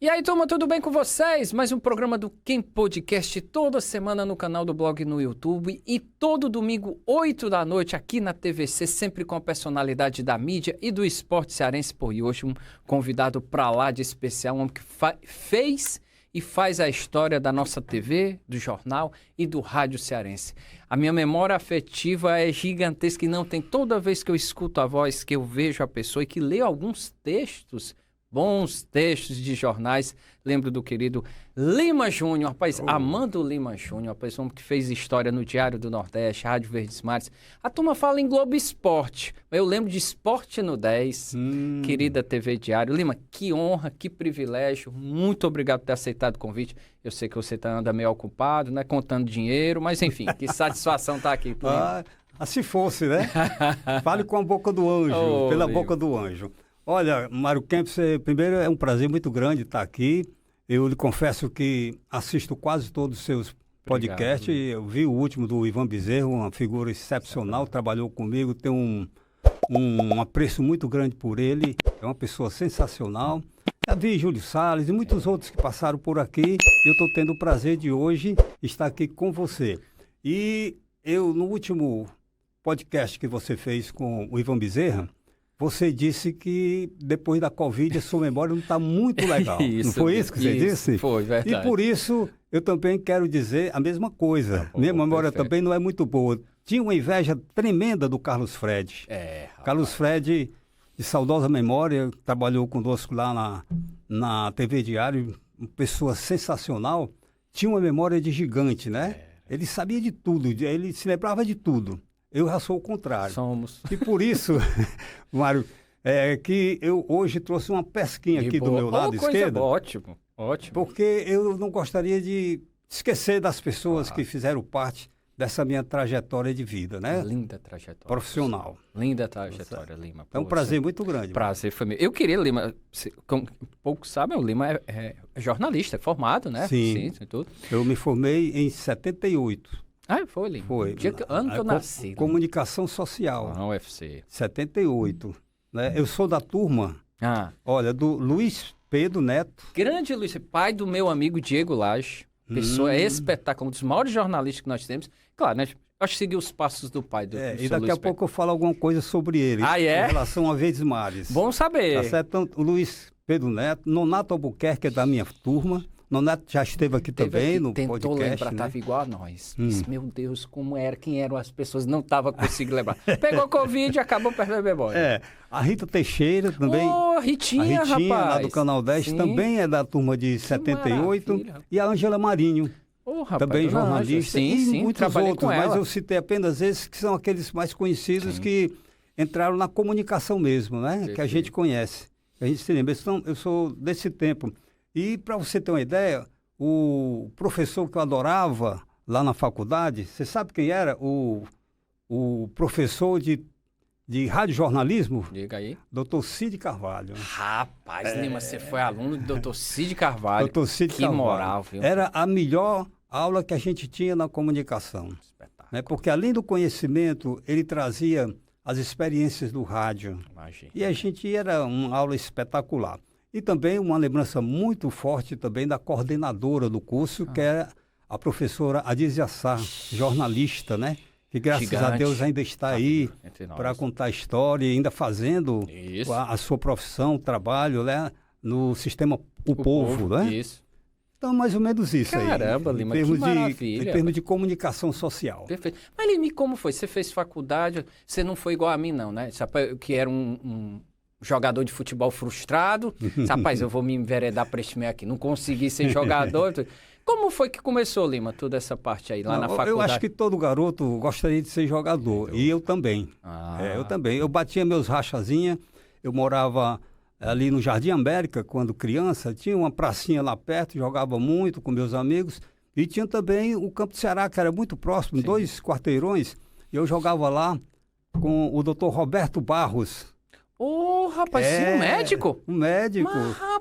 E aí, turma, tudo bem com vocês? Mais um programa do Quem Podcast, toda semana no canal do blog no YouTube e todo domingo, 8 da noite, aqui na TVC, sempre com a personalidade da mídia e do esporte cearense. Pô, e hoje um convidado pra lá de especial, um homem que fez e faz a história da nossa TV, do jornal e do rádio cearense. A minha memória afetiva é gigantesca e não tem toda vez que eu escuto a voz, que eu vejo a pessoa e que leio alguns textos, bons textos de jornais. Lembro do querido Lima Júnior, rapaz, Amando Lima Júnior, rapaz, um homem que fez história no Diário do Nordeste, Rádio Verdes Mares. A turma fala em Globo Esporte, mas eu lembro de Esporte no 10, querida TV Diário. Lima, que honra, que privilégio, muito obrigado por ter aceitado o convite. Eu sei que você anda meio ocupado, né, contando dinheiro, mas enfim, que satisfação estar aqui. Se fosse, né? Fale com a boca do anjo, pela Lima. Boca do anjo. Olha, Mário Kempis, primeiro é um prazer muito grande estar aqui. Eu lhe confesso que assisto quase todos os seus podcasts. Eu vi o último do Ivan Bezerro, uma figura excepcional, trabalhou comigo, tenho um apreço muito grande por ele, é uma pessoa sensacional. Já vi Júlio Salles e muitos outros que passaram por aqui. Eu estou tendo o prazer de hoje estar aqui com você. E eu, no último podcast que você fez com o Ivan Bezerra, você disse que depois da Covid a sua memória não está muito legal. Não foi isso que você disse? Foi, verdade. E por isso eu também quero dizer a mesma coisa. Minha memória também não é muito boa. Tinha uma inveja tremenda do Carlos Fred. Carlos Fred, de saudosa memória, trabalhou conosco lá na TV Diário, uma pessoa sensacional. Tinha uma memória de gigante, né? Ele sabia de tudo, ele se lembrava de tudo. Eu já sou o contrário. Somos. E por isso, Mário, que eu hoje trouxe uma pesquinha aqui do meu lado esquerdo. Ótimo, ótimo. Porque eu não gostaria de esquecer das pessoas que fizeram parte dessa minha trajetória de vida, né? Linda trajetória. Profissional. Linda trajetória, Lima. É um prazer muito grande. Prazer foi meu. Eu queria, Lima, como poucos sabem, o Lima é jornalista, é formado, né? Sim, tudo. Eu me formei em 78. Foi, Lima? Foi. Ano que eu nasci. Comunicação Social. Na UFC. 78. Né? Eu sou da turma, olha, do Luiz Pedro Neto. Grande Luiz, pai do meu amigo Diego Lage. Pessoa espetacular, um dos maiores jornalistas que nós temos. Claro, né? Acho que seguir os passos do pai do E daqui a pouco eu falo alguma coisa sobre ele. Em relação a Verdes Mares. Bom saber. Tá certo? Então, o Luiz Pedro Neto, Nonato Albuquerque é da minha turma. Nonato já esteve aqui também no podcast. Tentou lembrar, né? Tava igual a nós. Disse, meu Deus, como era, quem eram as pessoas, não tava conseguindo lembrar. Pegou Covid e acabou perdendo a memória. A Rita Teixeira também. A Ritinha, rapaz. Lá do Canal 10, também é da turma de 78. E a Ângela Marinho. Rapaz, também jornalista. Sim, muitos outros, mas eu citei apenas esses que são aqueles mais conhecidos que entraram na comunicação mesmo, né? Perfeito. Que a gente conhece. A gente se lembra. Então, eu sou desse tempo. E, para você ter uma ideia, o professor que eu adorava lá na faculdade, você sabe quem era? O professor de radiojornalismo? Diga aí. Dr. Cid Carvalho. Rapaz, Lima, você foi aluno do Dr. Cid Carvalho. Dr. Cid que Carvalho. Moral, viu? Era a melhor aula que a gente tinha na comunicação. Espetáculo. Né? Porque, além do conhecimento, ele trazia as experiências do rádio. Imagina. E a gente era uma aula espetacular. E também uma lembrança muito forte também da coordenadora do curso, que era a professora Adísia Sá, jornalista, né? Que graças a Deus ainda está aí para contar a história, ainda fazendo a sua profissão, trabalho, né? No sistema O Povo, né? Isso. Então, mais ou menos isso. Caramba, aí. Lima, que maravilha. Em termos de comunicação social. Perfeito. Mas, Lima, como foi? Você fez faculdade, você não foi igual a mim, não, né? Que era um jogador de futebol frustrado. Rapaz, eu vou me enveredar para este meio aqui. Não consegui ser jogador. Como foi que começou, Lima, toda essa parte aí, lá na faculdade? Eu acho que todo garoto gostaria de ser jogador. E eu também. Eu também. Eu batia meus rachazinhas. Eu morava ali no Jardim América, quando criança. Tinha uma pracinha lá perto, jogava muito com meus amigos. E tinha também o Campo do Ceará, que era muito próximo, 2 quarteirões. E eu jogava lá com o Dr. Roberto Barros. Rapaz, sim, um médico? Um médico.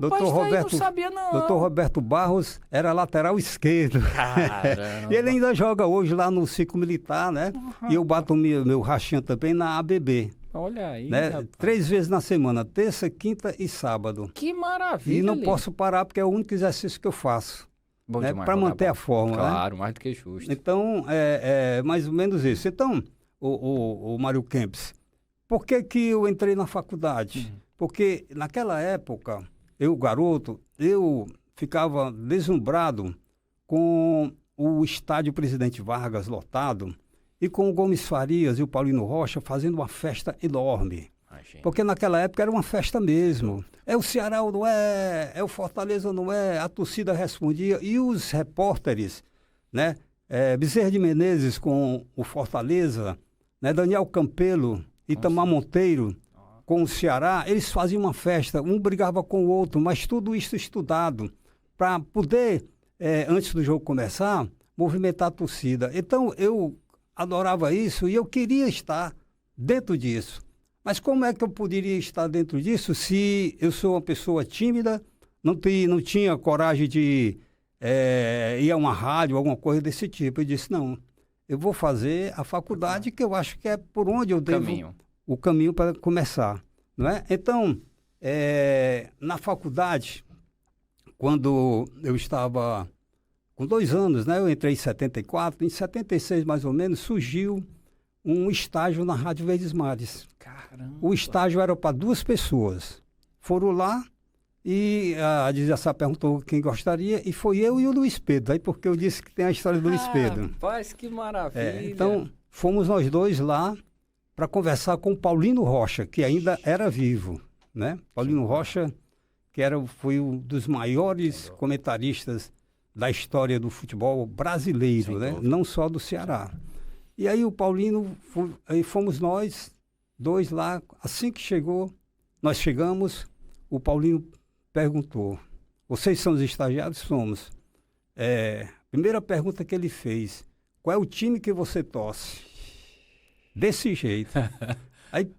Mas, rapaz, não sabia não. Dr. Roberto Barros era lateral esquerdo. Caramba. E ele ainda joga hoje lá no Ciclo Militar, né? E eu bato meu rachinho também na ABB. Olha aí, né? rapaz. 3 vezes na semana, terça, quinta e sábado. Que maravilha, E não Lima. posso parar porque é o único exercício que eu faço. Bom Né? demais Para jogar manter a bola. forma, né? Claro, mais do que justo. Então, é mais ou menos isso. Então, o Mário Kempis, por que que eu entrei na faculdade? Porque naquela época, eu, garoto, eu ficava deslumbrado com o estádio Presidente Vargas lotado e com o Gomes Farias e o Paulino Rocha fazendo uma festa enorme. Imagina. Porque naquela época era uma festa mesmo. É o Ceará ou não é? É o Fortaleza ou não é? A torcida respondia. E os repórteres, né? Bezerra de Menezes com o Fortaleza, né? Daniel Campelo, Itamar Monteiro com o Ceará, eles faziam uma festa, um brigava com o outro, mas tudo isso estudado para poder, antes do jogo começar, movimentar a torcida. Então eu adorava isso e eu queria estar dentro disso. Mas como é que eu poderia estar dentro disso se eu sou uma pessoa tímida, não tinha coragem de ir a uma rádio, alguma coisa desse tipo? Eu disse, não, eu vou fazer a faculdade, que eu acho que é por onde eu devo o caminho para começar. Não é? Então, na faculdade, quando eu estava com 2 anos, né, eu entrei em 74, em 76 mais ou menos, surgiu um estágio na Rádio Verdes Mares. Caramba. O estágio era para 2 pessoas. Foram lá e a Dizia perguntou quem gostaria e foi eu e o Luiz Pedro. Aí porque eu disse que tem a história do Luiz Pedro. Rapaz, que maravilha. Então, fomos nós 2 lá para conversar com o Paulino Rocha, que ainda era vivo, né? Paulino Rocha, que foi um dos maiores comentaristas da história do futebol brasileiro, né? Não só do Ceará. E aí o Paulino, aí fomos nós 2 lá, assim que nós chegamos, o Paulino perguntou, vocês são os estagiários? Somos. Primeira pergunta que ele fez, qual é o time que você torce? Desse jeito. Aí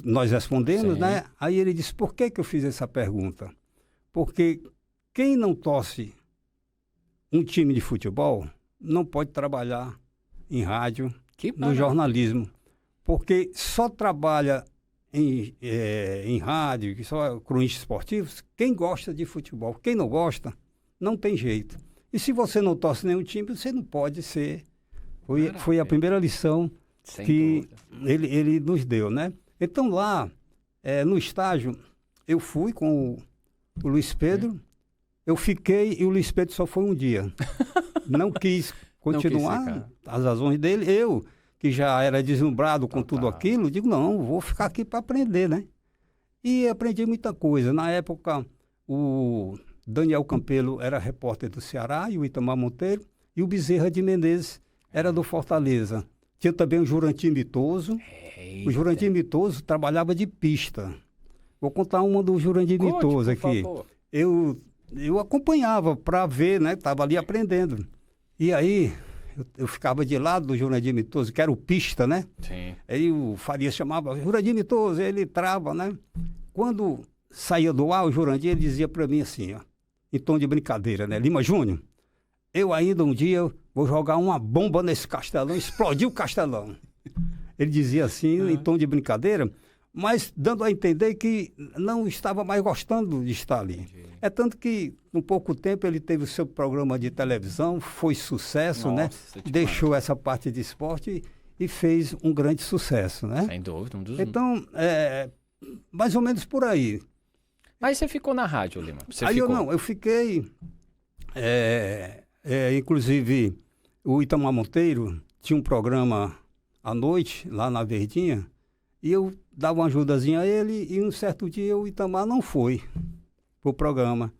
nós respondemos, sim, né? Aí ele disse, por que eu fiz essa pergunta? Porque quem não torce um time de futebol não pode trabalhar em rádio, no jornalismo, porque só trabalha em rádio, só cronistas esportivos, quem gosta de futebol. Quem não gosta, não tem jeito. E se você não torce nenhum time, você não pode ser. Foi a primeira lição que ele nos deu, né? Então lá, no estágio, eu fui com o Luiz Pedro, eu fiquei e o Luiz Pedro só foi um dia. Não quis continuar, as razões dele. Eu, que já era deslumbrado com tudo aquilo, digo, não, vou ficar aqui para aprender, né? E aprendi muita coisa. Na época, o Daniel Campelo era repórter do Ceará e o Itamar Monteiro, e o Bezerra de Menezes era do Fortaleza. Tinha também o Jurandir Mitoso. O Jurandir Mitoso trabalhava de pista. Vou contar uma do Jurandir Mitoso aqui. Eu acompanhava para ver, né? Estava ali aprendendo. E aí, eu ficava de lado do Jurandir Mitoso, que era o pista, né? Sim. Aí o Farias chamava, Jurandir Mitoso, ele trava, né? Quando saía do ar, o Jurandir, ele dizia para mim assim, ó, em tom de brincadeira, né? Lima Júnior, eu ainda um dia vou jogar uma bomba nesse castelão, explodir o castelão. Ele dizia assim, em tom de brincadeira, mas dando a entender que não estava mais gostando de estar ali. Entendi. É tanto que, em pouco tempo, ele teve o seu programa de televisão, foi sucesso, né? Deixou essa parte de esporte e fez um grande sucesso, né? Sem dúvida. Então, mais ou menos por aí. Mas você ficou na rádio, Lima? Eu fiquei... inclusive, o Itamar Monteiro tinha um programa à noite, lá na Verdinha, e eu dava uma ajudazinha a ele, e um certo dia o Itamar não foi pro programa.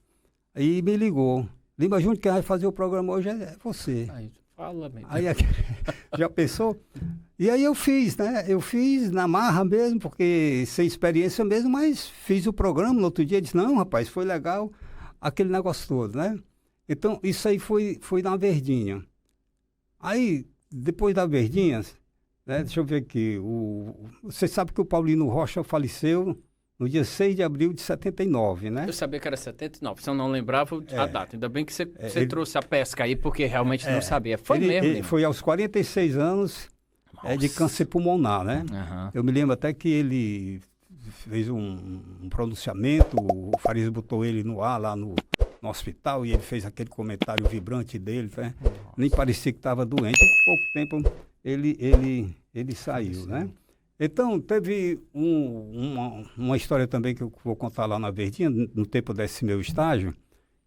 Aí me ligou. Lima Júnior, quem vai fazer o programa hoje é você. Aí, fala mesmo. Aí já pensou? E aí eu fiz, né? Eu fiz na marra mesmo, porque sem experiência mesmo, mas fiz o programa. No outro dia disse, não, rapaz, foi legal, aquele negócio todo, né? Então, isso aí foi na Verdinha. Aí, depois da Verdinha, né, deixa eu ver aqui, você sabe que o Paulino Rocha faleceu no dia 6 de abril de 79, né? Eu sabia que era 79, se eu não lembrava a data. Ainda bem que você trouxe a pesca aí, porque realmente não sabia. Foi mesmo. Foi aos 46 anos é de câncer pulmonar, né? Uhum. Eu me lembro até que ele fez um pronunciamento, o Farias botou ele no ar lá no hospital e ele fez aquele comentário vibrante dele, né? Nem parecia que estava doente. Em pouco tempo ele saiu, né? Então, teve uma história também que eu vou contar lá na Verdinha, no tempo desse meu estágio,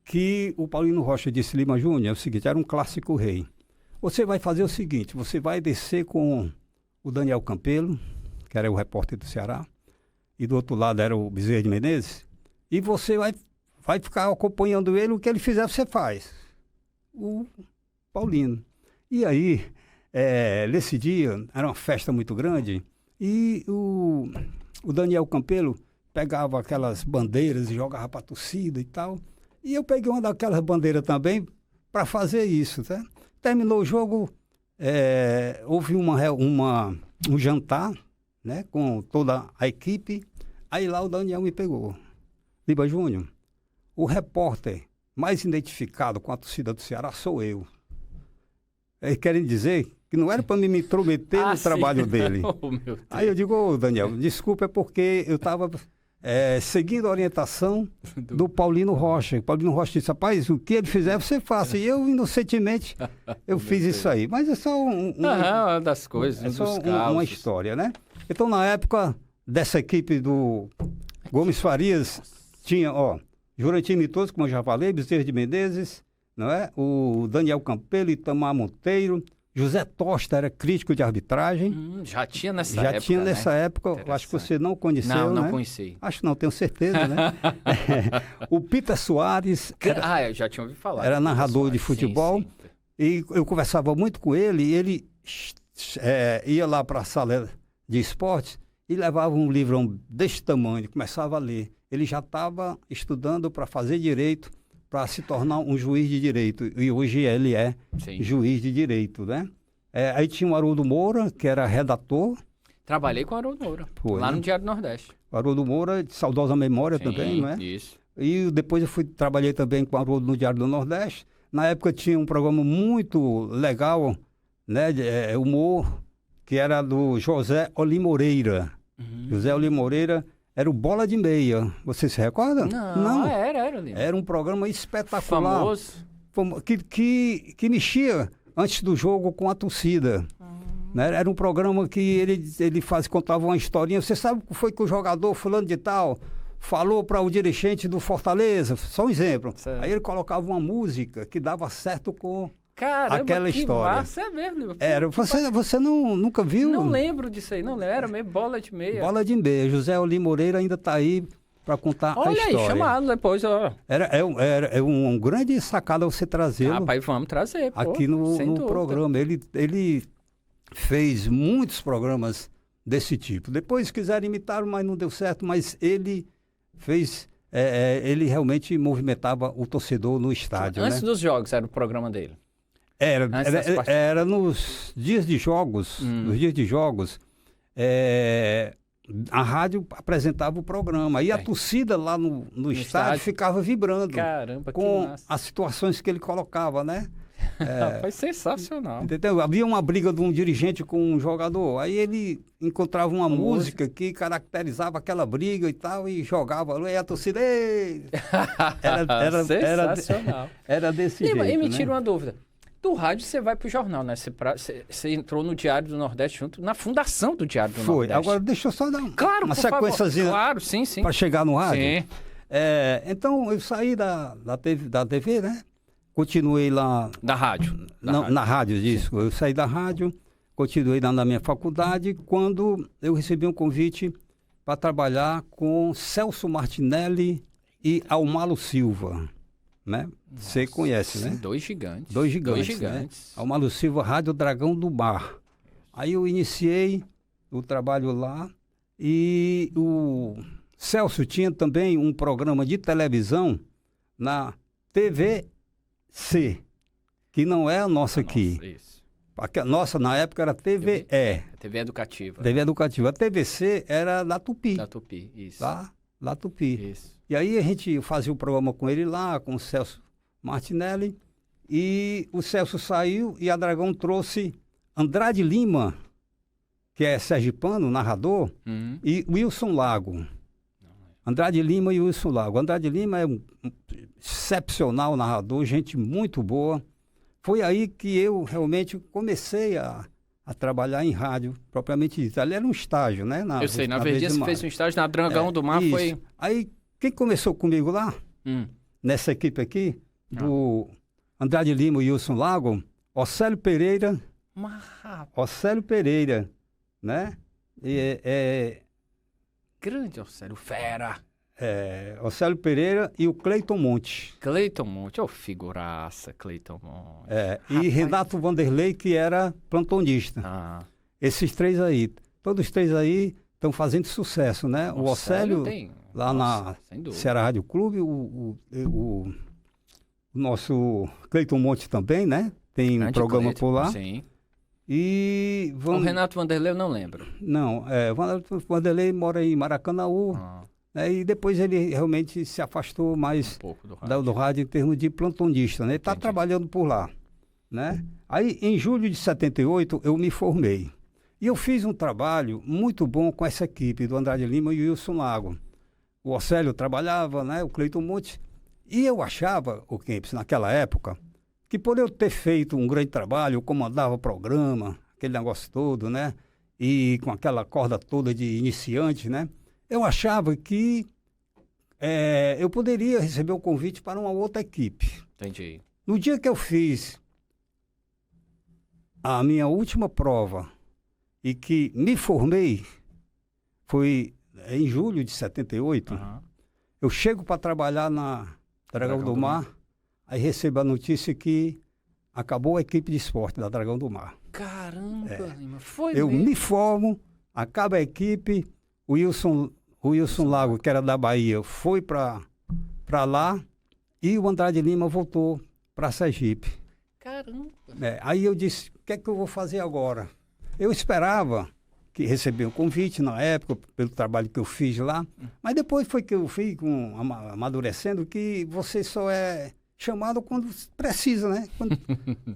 que o Paulino Rocha disse: Lima Júnior, é o seguinte, era um clássico rei. Você vai fazer o seguinte, você vai descer com o Daniel Campelo, que era o repórter do Ceará, e do outro lado era o Bezerra de Menezes, e você vai ficar acompanhando ele, o que ele fizer você faz. O Paulino. E aí, nesse dia, era uma festa muito grande, e o Daniel Campelo pegava aquelas bandeiras e jogava para a torcida e tal, e eu peguei uma daquelas bandeiras também para fazer isso, tá? Terminou o jogo, houve um jantar, né, com toda a equipe. Aí lá o Daniel me pegou. Lima Júnior, o repórter mais identificado com a torcida do Ceará sou eu. Eles querem dizer que não era para me intrometer no trabalho dele. Oh, meu Deus. Aí eu digo: ô Daniel, desculpa, é porque eu estava seguindo a orientação do Paulino Rocha. O Paulino Rocha disse: rapaz, o que ele fizer você faça. E eu, inocentemente, eu fiz isso aí. Mas é só uma das coisas, é só uma história, né? Então, na época dessa equipe do Gomes Farias, tinha, Jurandir Mitoso, como eu já falei, Bezerra de Menezes, não é? O Daniel Campelo, Itamar Monteiro, José Tosta era crítico de arbitragem. Já tinha nessa época, Já tinha nessa época, acho que você não conheceu, Não né? conheci. Acho que não, tenho certeza, né? O Peter Soares eu já tinha ouvido falar. era narrador de futebol. Sim. E eu conversava muito com ele, e ele ia lá para a sala de esportes e levava um livrão desse tamanho, começava a ler. Ele já estava estudando para fazer direito, para se tornar um juiz de direito. E hoje ele é juiz de direito, né? Aí tinha o Haroldo Moura, que era redator. Trabalhei com o Haroldo Moura, lá no Diário do Nordeste. O Haroldo Moura, de saudosa memória também, não é? Isso. E depois trabalhei também com o Haroldo no Diário do Nordeste. Na época tinha um programa muito legal, né, de humor, que era do José Olimoreira. José Olimoreira era o Bola de Meia. Você se recorda? Não. Era. Era um programa espetacular. Famoso. Que mexia antes do jogo com a torcida. Né? Era um programa que ele contava uma historinha. Você sabe o que foi que o jogador fulano de tal falou para o dirigente do Fortaleza? Só um exemplo. Certo. Aí ele colocava uma música que dava certo com aquela história. Massa, é mesmo. Você nunca viu? Não lembro disso aí, não. Era meio Bola de Meia. Bola de Meia. José Olimoreira ainda está aí para contar a história. Olha aí, chamado depois, ó. É um grande sacada você trazê-lo. Rapaz, vamos trazer, pô. Aqui no programa. Ele fez muitos programas desse tipo. Depois quiseram imitar, mas não deu certo. Mas ele fez... ele realmente movimentava o torcedor no estádio. Antes dos jogos era o programa dele. Era nos dias de jogos. Nos dias de jogos, a rádio apresentava o programa. E a torcida lá no estádio ficava vibrando. Caramba, com que massa. as situações que ele colocava, né? Foi sensacional. Entendeu? Havia uma briga de um dirigente com um jogador. Aí ele encontrava uma música que caracterizava aquela briga e tal, e jogava. E a torcida... Era sensacional. Era desse jeito. E me tira uma dúvida. Do rádio você vai pro jornal, né? Você entrou no Diário do Nordeste junto na fundação do Diário do Nordeste. Agora deixa eu só dar uma sequenciazinha. Claro, sim. Para chegar no rádio. Sim. Então eu saí da TV, né? Continuei lá... Da rádio. Na rádio, disso. Eu saí da rádio, continuei lá na minha faculdade, quando eu recebi um convite para trabalhar com Celso Martinelli e Almalo Silva, né? Você conhece, né? Dois gigantes. Dois gigantes. Né? Almalo Silva, Rádio Dragão do Bar. Aí eu iniciei o trabalho lá e o Celso tinha também um programa de televisão na TVC, que não é a nossa aqui. Isso. A nossa, na época, era TVE. TV Educativa. TV Educativa. A TVC era da Tupi. Da Tupi, isso. Lá Tupi. Isso. E aí a gente fazia o programa com ele lá, com o Celso Martinelli, e o Celso saiu e a Dragão trouxe Andrade Lima que é sergipano, narrador, e Wilson Lago. Andrade Lima e Wilson Lago. Andrade Lima é um excepcional narrador, gente muito boa. Foi aí que eu realmente comecei a trabalhar em rádio, propriamente dito. Ali era um estágio, né? Eu sei, na Verdinha você fez um estágio na Dragão do Mar, isso. foi... Aí, quem começou comigo lá, nessa equipe aqui, do Andrade Lima e Wilson Lago, Océlio Pereira, né? Grande Océlio, fera. Océlio Pereira e o Cleiton Monte. Cleiton Monte, figuraça, Cleiton Monte. E Renato Vanderlei, que era plantonista. Esses três aí. Todos os três aí estão fazendo sucesso, né? O Océlio, lá na Ceará Rádio Clube, o nosso Cleiton Monte também, né? Tem um programa Cleiton, por lá. Sim. E o Renato Vanderlei eu não lembro. Não, o Vanderlei mora em Maracanaú. E depois ele realmente se afastou mais do rádio em termos de plantonista, né? Ele está trabalhando por lá, né? Aí, em julho de 78, eu me formei. E eu fiz um trabalho muito bom com essa equipe do Andrade Lima e o Wilson Lago. O Océlio trabalhava, né? O Cleiton Monte. E eu achava, o Kempis, naquela época, que por eu ter feito um grande trabalho, eu comandava o programa, aquele negócio todo, né? E com aquela corda toda de iniciante, né? Eu achava que eu poderia receber o convite para uma outra equipe. Entendi. No dia que eu fiz a minha última prova e que me formei, foi em julho de 78, eu chego para trabalhar na Dragão do Mar, aí recebo a notícia que acabou a equipe de esporte da Dragão do Mar. Caramba, foi eu mesmo? me formo, acaba a equipe, o Wilson Lago, que era da Bahia, foi para lá e o Andrade Lima voltou para Sergipe. Caramba! Aí eu disse, o que é que eu vou fazer agora? Eu esperava que receber um convite na época, pelo trabalho que eu fiz lá, mas depois foi que eu fui amadurecendo que você só é chamado quando precisa, né?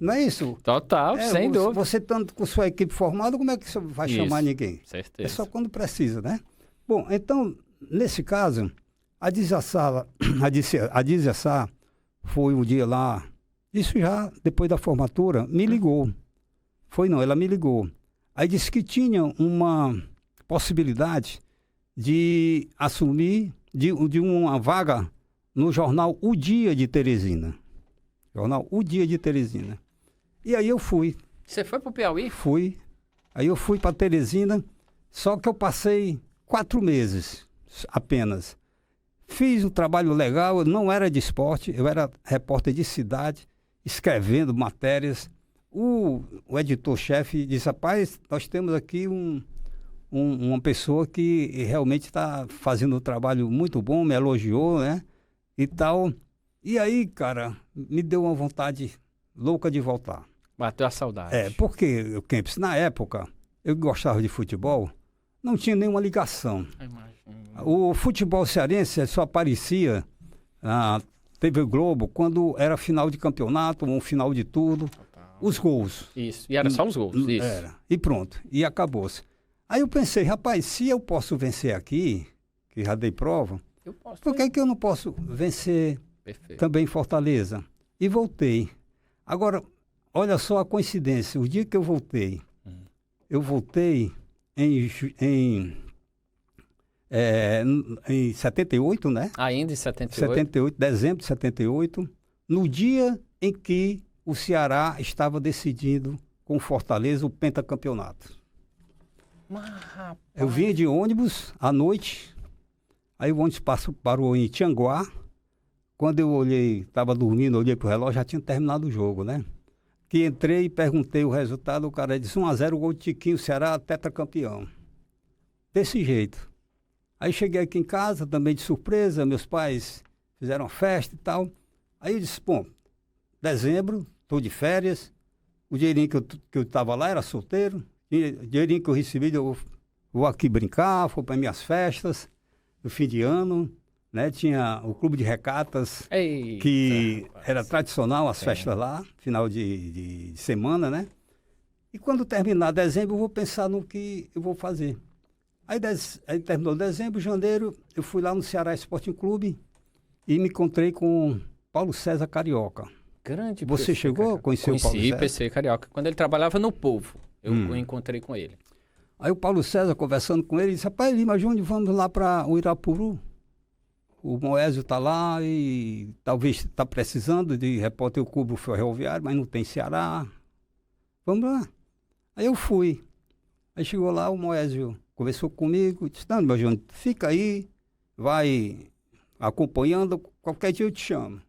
Não é isso? Total, sem dúvida. Você estando com sua equipe formada, como é que você vai chamar ninguém? Certeza. É só quando precisa, né? Bom, então, nesse caso, a Dizassá foi um dia lá, isso já depois da formatura, me ligou. Ela me ligou. Aí disse que tinha uma possibilidade de assumir de uma vaga no jornal O Dia de Teresina. Jornal O Dia de Teresina. E aí eu fui. Você foi para o Piauí? Fui. Aí eu fui para Teresina, só que eu passei 4 meses apenas. Fiz um trabalho legal, eu não era de esporte, eu era repórter de cidade, escrevendo matérias. O editor-chefe disse, rapaz, nós temos aqui uma pessoa que realmente está fazendo um trabalho muito bom, me elogiou, né? E tal. E aí, cara, me deu uma vontade louca de voltar. Bateu a saudade. Porque, Kempis, na época, eu gostava de futebol, não tinha nenhuma ligação. O futebol cearense só aparecia na TV Globo quando era final de campeonato, um final de tudo. Os gols. Isso, e era só os gols, isso. Era, e pronto, e acabou-se. Aí eu pensei, rapaz, se eu posso vencer aqui, que já dei prova, por que eu não posso vencer também em Fortaleza? E voltei. Agora, olha só a coincidência, o dia que eu voltei em 78, né? Ainda em 78? 78, dezembro de 78, no dia em que o Ceará estava decidindo com Fortaleza o pentacampeonato. Eu vinha de ônibus à noite, aí o ônibus parou em Tianguá. Quando eu olhei, estava dormindo, olhei para o relógio, já tinha terminado o jogo, né? Que entrei e perguntei o resultado, o cara disse 1-0, gol de Tiquinho, Ceará, tetracampeão. Desse jeito. Aí cheguei aqui em casa, também de surpresa, meus pais fizeram festa e tal. Aí eu disse, bom, dezembro, estou de férias, o dinheirinho que eu estava lá era solteiro, o dinheirinho que eu recebi, eu vou aqui brincar, vou para minhas festas, no fim de ano, né? Tinha o clube de regatas, que era tradicional, as festas lá, final de semana, né? E quando terminar dezembro, eu vou pensar no que eu vou fazer. Aí terminou dezembro, janeiro, eu fui lá no Ceará Sporting Clube e me encontrei com Paulo César Carioca. Grande Você PC chegou Carioca. a conhecer o Paulo Conheci César? PC Carioca. Quando ele trabalhava no Povo, eu encontrei com ele. Aí o Paulo César, conversando com ele, disse, rapaz, Lima Júnior, vamos lá para o Irapuru. O Moésio está lá e talvez está precisando de repórter, eu cubro ferroviário, mas não tem Ceará. Vamos lá. Aí eu fui. Aí chegou lá, o Moésio conversou comigo, disse, não, meu Júnior, fica aí, vai acompanhando, qualquer dia eu te chamo.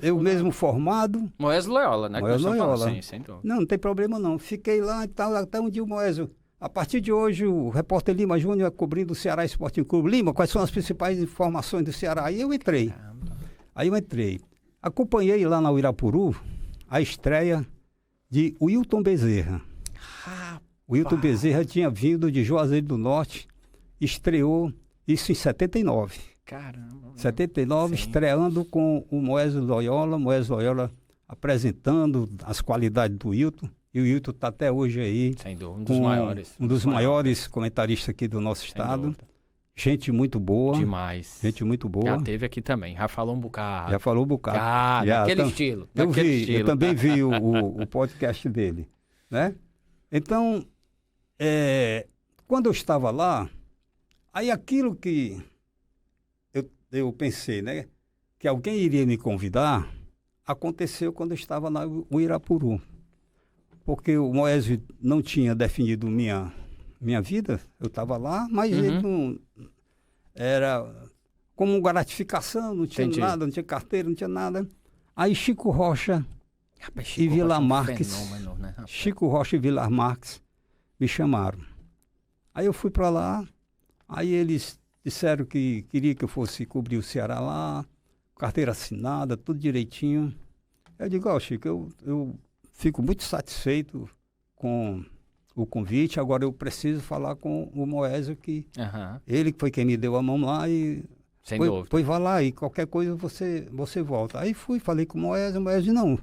Eu mesmo formado. Moésio Loyola, né? Moésio Loyola. Sim, sem dúvida. Não tem problema não. Fiquei lá e tal, até um dia o Moésio. A partir de hoje, o repórter Lima Júnior cobrindo o Ceará Sporting Clube. Lima, quais são as principais informações do Ceará? Aí eu entrei. Acompanhei lá na Uirapuru a estreia de Wilton Bezerra. O Wilton Bezerra tinha vindo de Juazeiro do Norte, estreou isso em 79. Caramba. 79, Sim. estreando com o Moésio Loyola apresentando as qualidades do Wilton. E o Wilton está até hoje aí. Sem dúvida, um dos maiores. Um dos maiores comentaristas aqui do nosso estado. Gente muito boa. Demais. Gente muito boa. Já teve aqui também, já falou um bocado. Já falou um bocado. Daquele estilo. Eu também vi o podcast dele, né? Então, quando eu estava lá, aí aquilo que eu pensei, né? Que alguém iria me convidar, aconteceu quando eu estava no Irapuru. Porque o Moésio não tinha definido minha vida, eu estava lá, mas ele não... Era como gratificação, não tinha nada, não tinha carteira, não tinha nada. Aí Chico Rocha e Vilar Marques, fenômeno, né, Chico Rocha e Vilar Marques me chamaram. Aí eu fui para lá, aí eles disseram que queria que eu fosse cobrir o Ceará lá, carteira assinada, tudo direitinho. Eu digo, ó, Chico, eu fico muito satisfeito com o convite, agora eu preciso falar com o Moésio, que ele que foi quem me deu a mão lá e pois vá lá e qualquer coisa você volta. Aí fui, falei com o Moésio não,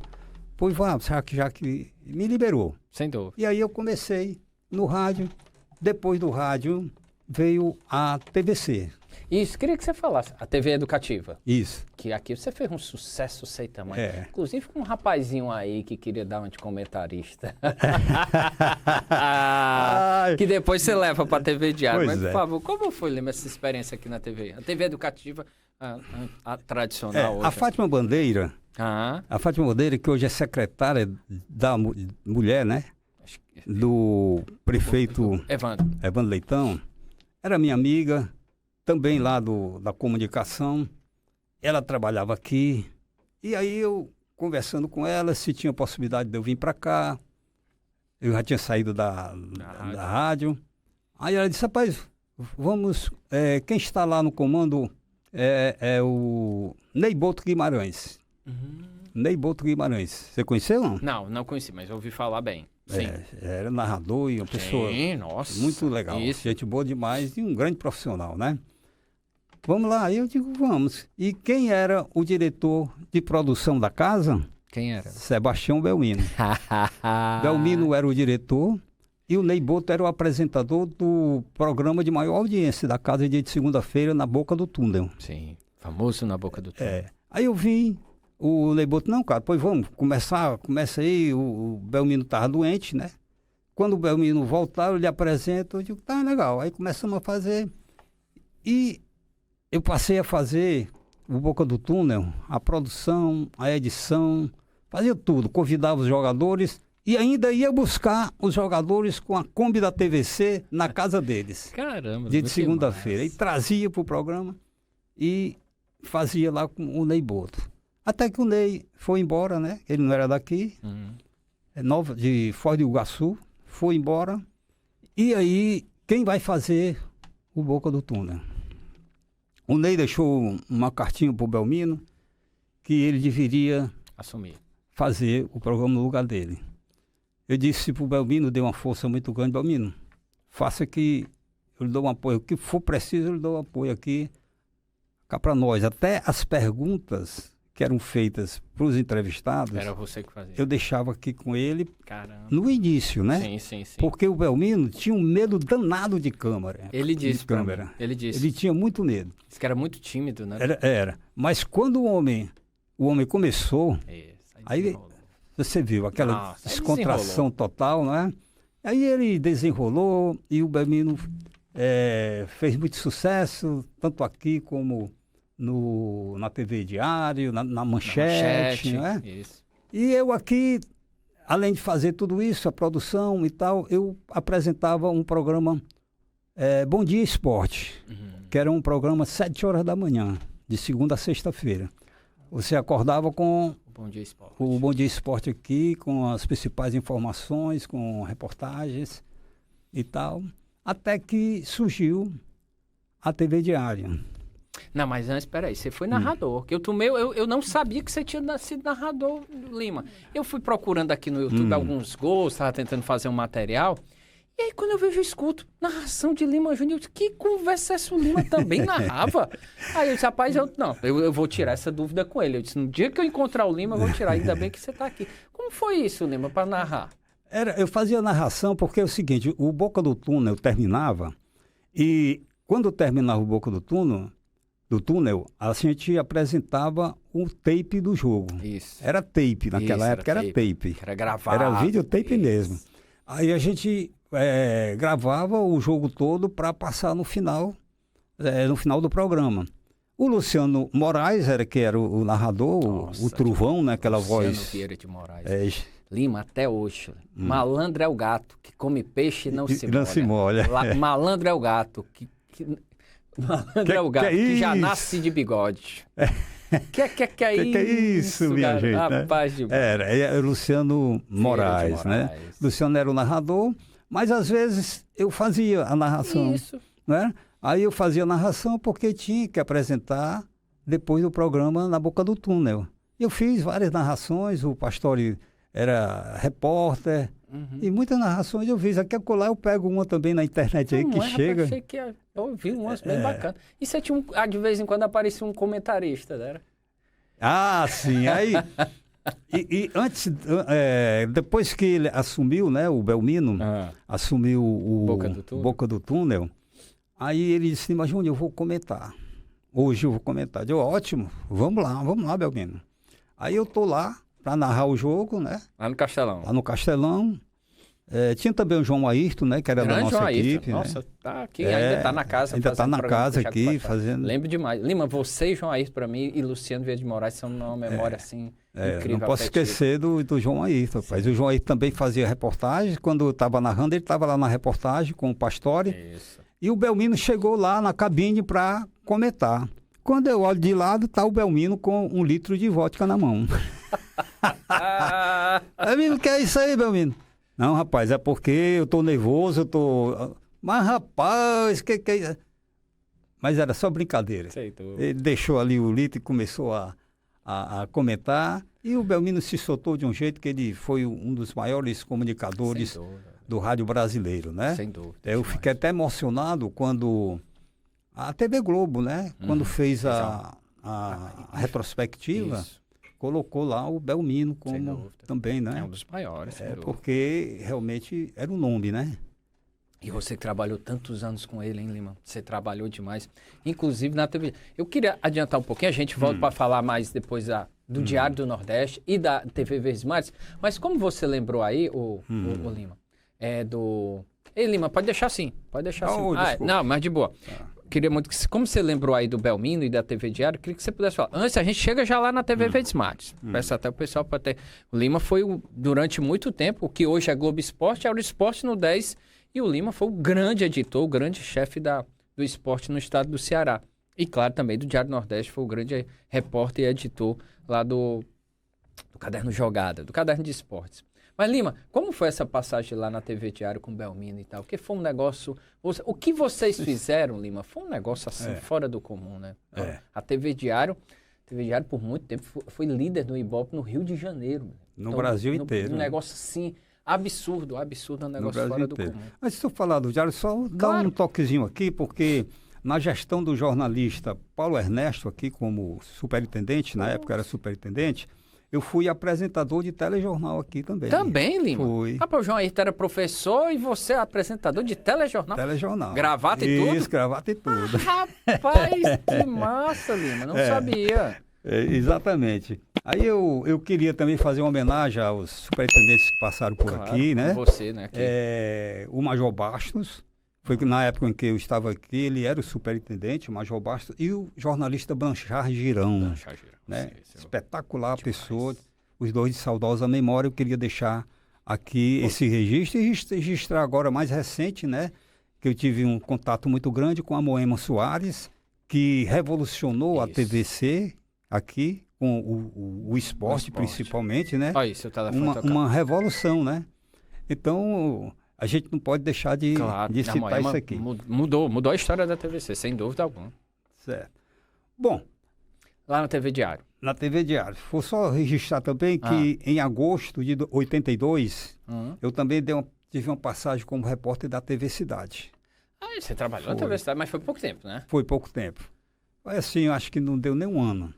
pois vá, já que me liberou. Sem dúvida. E aí eu comecei no rádio, depois do rádio veio a TVC. Isso, queria que você falasse. A TV Educativa. Isso. Que aqui você fez um sucesso sem tamanho. Inclusive com um rapazinho aí que queria dar uma de comentarista. Que depois você leva para a TV Diário. Mas, por favor, como foi, Lima, essa experiência aqui na TV? A TV Educativa, a tradicional hoje. A Fátima Bandeira, que hoje é secretária da mulher, né? Do prefeito Evandro Leitão, era minha amiga, também lá da comunicação. Ela trabalhava aqui. E aí eu, conversando com ela, se tinha possibilidade de eu vir para cá. Eu já tinha saído da rádio. Aí ela disse, rapaz, vamos... quem está lá no comando é o Ney Boto Guimarães. Ney Boto Guimarães. Você conheceu, não? Não conheci, mas eu ouvi falar bem. Sim. Era narrador e uma pessoa muito legal. Isso. Gente boa demais e um grande profissional, né? Vamos lá. Aí eu digo, vamos. E quem era o diretor de produção da casa? Quem era? Sebastião Belmino. Belmino era o diretor e o Ney Boto era o apresentador do programa de maior audiência da casa, dia de segunda-feira, na Boca do Túnel. Sim, famoso na Boca do Túnel. Aí eu vim, o Ney Boto, não, cara, pois vamos, começa aí, o Belmino estava doente, né? Quando o Belmino voltar, eu lhe apresento, eu digo, tá, legal. Aí começamos a fazer e eu passei a fazer o Boca do Túnel, a produção, a edição, fazia tudo, convidava os jogadores e ainda ia buscar os jogadores com a Kombi da TVC na casa deles. Caramba! Dia de segunda-feira. E trazia para o programa e fazia lá com o Ney Boto. Até que o Ney foi embora, né? Ele não era daqui, de Foz do Iguaçu, foi embora. E aí, quem vai fazer o Boca do Túnel? O Ney deixou uma cartinha para o Belmino que ele deveria fazer o programa no lugar dele. Eu disse para o Belmino, dei uma força muito grande, Belmino, faça que eu lhe dou um apoio, o que for preciso eu lhe dou um apoio aqui, cá para nós. Até as perguntas que eram feitas para os entrevistados, Era você que fazia. eu deixava aqui com ele Caramba. no início, né? Sim, sim, sim. Porque o Belmino tinha um medo danado de câmera. Ele disse de pra câmera. mim. Ele disse. Ele tinha muito medo. Disse que era muito tímido, né? Era. Mas quando o homem começou, Isso, aí desenrolou. você viu aquela Nossa, aí descontração total, não é? Aí ele desenrolou e o Belmino fez muito sucesso, tanto aqui como na TV Diário, na Manchete, não é? Isso. E eu aqui, além de fazer tudo isso, a produção e tal, eu apresentava um programa Bom Dia Esporte, que era um programa 7 horas da manhã, de segunda a sexta-feira. Você acordava com Bom Dia Esporte. o Bom Dia Esporte aqui, com as principais informações, com reportagens e tal, até que surgiu a TV Diária. Não, mas antes, peraí, você foi narrador. Que eu não sabia que você tinha sido narrador, Lima. Eu fui procurando aqui no YouTube alguns gols, estava tentando fazer um material. E aí, quando eu vejo, eu escuto narração de Lima Júnior, eu disse, que conversa é essa? O Lima também narrava? Aí eu disse, rapaz, eu vou tirar essa dúvida com ele. Eu disse, no dia que eu encontrar o Lima, eu vou tirar. Ainda bem que você está aqui. Como foi isso, Lima, para narrar? Eu fazia narração porque é o seguinte, o Boca do Túnel terminava e quando terminava o Boca do Túnel, a gente apresentava o tape do jogo. Isso. Era tape, naquela Isso, época era tape. Era gravado. Era videotape mesmo. Aí a gente gravava o jogo todo para passar no final do programa. O Luciano Moraes que era o narrador, Nossa, o Trovão, né, aquela Luciano voz. Vieira de Moraes. Lima, até hoje. Hum. Malandro é o gato que come peixe e não se molha. Não se molha. Malandro é o gato Malandro é o gato que já isso? nasce de bigode. Que é isso, minha gente? Rapaz de Era o Luciano Moraes, né? Luciano era o narrador, mas às vezes eu fazia a narração. Isso. Né? Aí eu fazia a narração porque tinha que apresentar depois do programa Na Boca do Túnel. Eu fiz várias narrações, o Pastore era repórter, e muitas narrações eu fiz. Aqui acolá eu pego uma também na internet aí que chega. Achei que eu vi umas bem bacanas. E você tinha de vez em quando aparecia um comentarista, né? Ah, sim. Aí, e antes, depois que ele assumiu, né, o Belmino, assumiu o Boca do Túnel, aí ele disse, mas Júnior, eu vou comentar. Hoje eu vou comentar. Eu, ótimo, vamos lá, Belmino. Aí eu tô lá para narrar o jogo, né? Lá no Castelão. Lá no Castelão. Tinha também o João Ayrton, né? Que era da nossa equipe. Nossa, né? tá aqui, ainda tá na casa. Ainda tá na casa aqui, fazendo... Lembro demais. Lima, você e João Ayrton, para mim, e Luciano Vieira de Moraes são uma memória, assim, incrível. Não posso esquecer do João Ayrton, rapaz. O João Ayrton também fazia reportagem. Quando eu estava narrando, ele estava lá na reportagem com o Pastore. Isso. E o Belmino chegou lá na cabine para comentar. Quando eu olho de lado, tá o Belmino com 1 litro de vodka na mão. Belmino, que é isso aí, Belmino? Não, rapaz, é porque eu tô nervoso, Mas, rapaz, que é isso? Mas era só brincadeira. Aceitou. Ele deixou ali o litro e começou a comentar. E o Belmino se soltou de um jeito que ele foi um dos maiores comunicadores do rádio brasileiro, né? Sem dúvida. Eu fiquei até emocionado quando a TV Globo, né? Quando fez a retrospectiva, colocou lá o Belmino como também, né? É um dos maiores, sem dúvida. Porque realmente era um nome, né? E você que trabalhou tantos anos com ele, hein, Lima? Você trabalhou demais. Inclusive na TV. Eu queria adiantar um pouquinho, a gente volta para falar mais depois do Diário do Nordeste e da TV Verdes Mares. Mas como você lembrou aí, o Lima, Ei, Lima, pode deixar assim. Pode deixar assim. Não, mas de boa. Queria muito que, como você lembrou aí do Belmino e da TV Diário, queria que você pudesse falar. Antes, a gente chega já lá na TV Verdes Mares. Peço até o pessoal para ter. O Lima foi, durante muito tempo, o que hoje é Globo Esporte, era o Esporte no 10. E o Lima foi o grande editor, o grande chefe do esporte no estado do Ceará. E, claro, também do Diário do Nordeste, foi o grande repórter e editor lá do Caderno Jogada, do Caderno de Esportes. Mas, Lima, como foi essa passagem lá na TV Diário com o Belmino e tal? Porque foi um negócio... O que vocês fizeram, Lima, foi um negócio assim, fora do comum, né? A TV Diário, por muito tempo, foi líder no Ibope no Rio de Janeiro. No Brasil inteiro. Um negócio assim... Absurdo, é um negócio fora do comum. Mas se eu falar do Diário, só dar um toquezinho aqui, porque na gestão do jornalista Paulo Ernesto, aqui como superintendente, na época era superintendente, eu fui apresentador de telejornal aqui também. Também, Lima? Fui. Rapaz, o João Ayrton era professor e você é apresentador de telejornal? Telejornal. Gravata e tudo? Isso, gravata e tudo. Rapaz, que massa, Lima. Não sabia. Exatamente. Aí eu queria também fazer uma homenagem aos superintendentes que passaram por aqui, né? Você, né? Aqui. O Major Bastos, foi na época em que eu estava aqui, ele era o superintendente, o Major Bastos, e o jornalista Blanchard Girão. Né? Espetacular pessoa, os dois de saudosa memória. Eu queria deixar aqui esse registro e registrar agora mais recente, né? Que eu tive um contato muito grande com a Moema Soares, que revolucionou a TVC aqui, com o esporte principalmente, né? Olha aí, seu telefone uma revolução, né? Então, a gente não pode deixar de citar isso aqui. Mudou a história da TVC, sem dúvida alguma. Certo. Bom, lá na TV Diário. Na TV Diário. Vou só registrar também que em agosto de 82, eu também tive uma passagem como repórter da TV Cidade. Você trabalhou na TV Cidade, mas foi pouco tempo, né? Foi pouco tempo. Foi assim, eu acho que não deu nem um ano.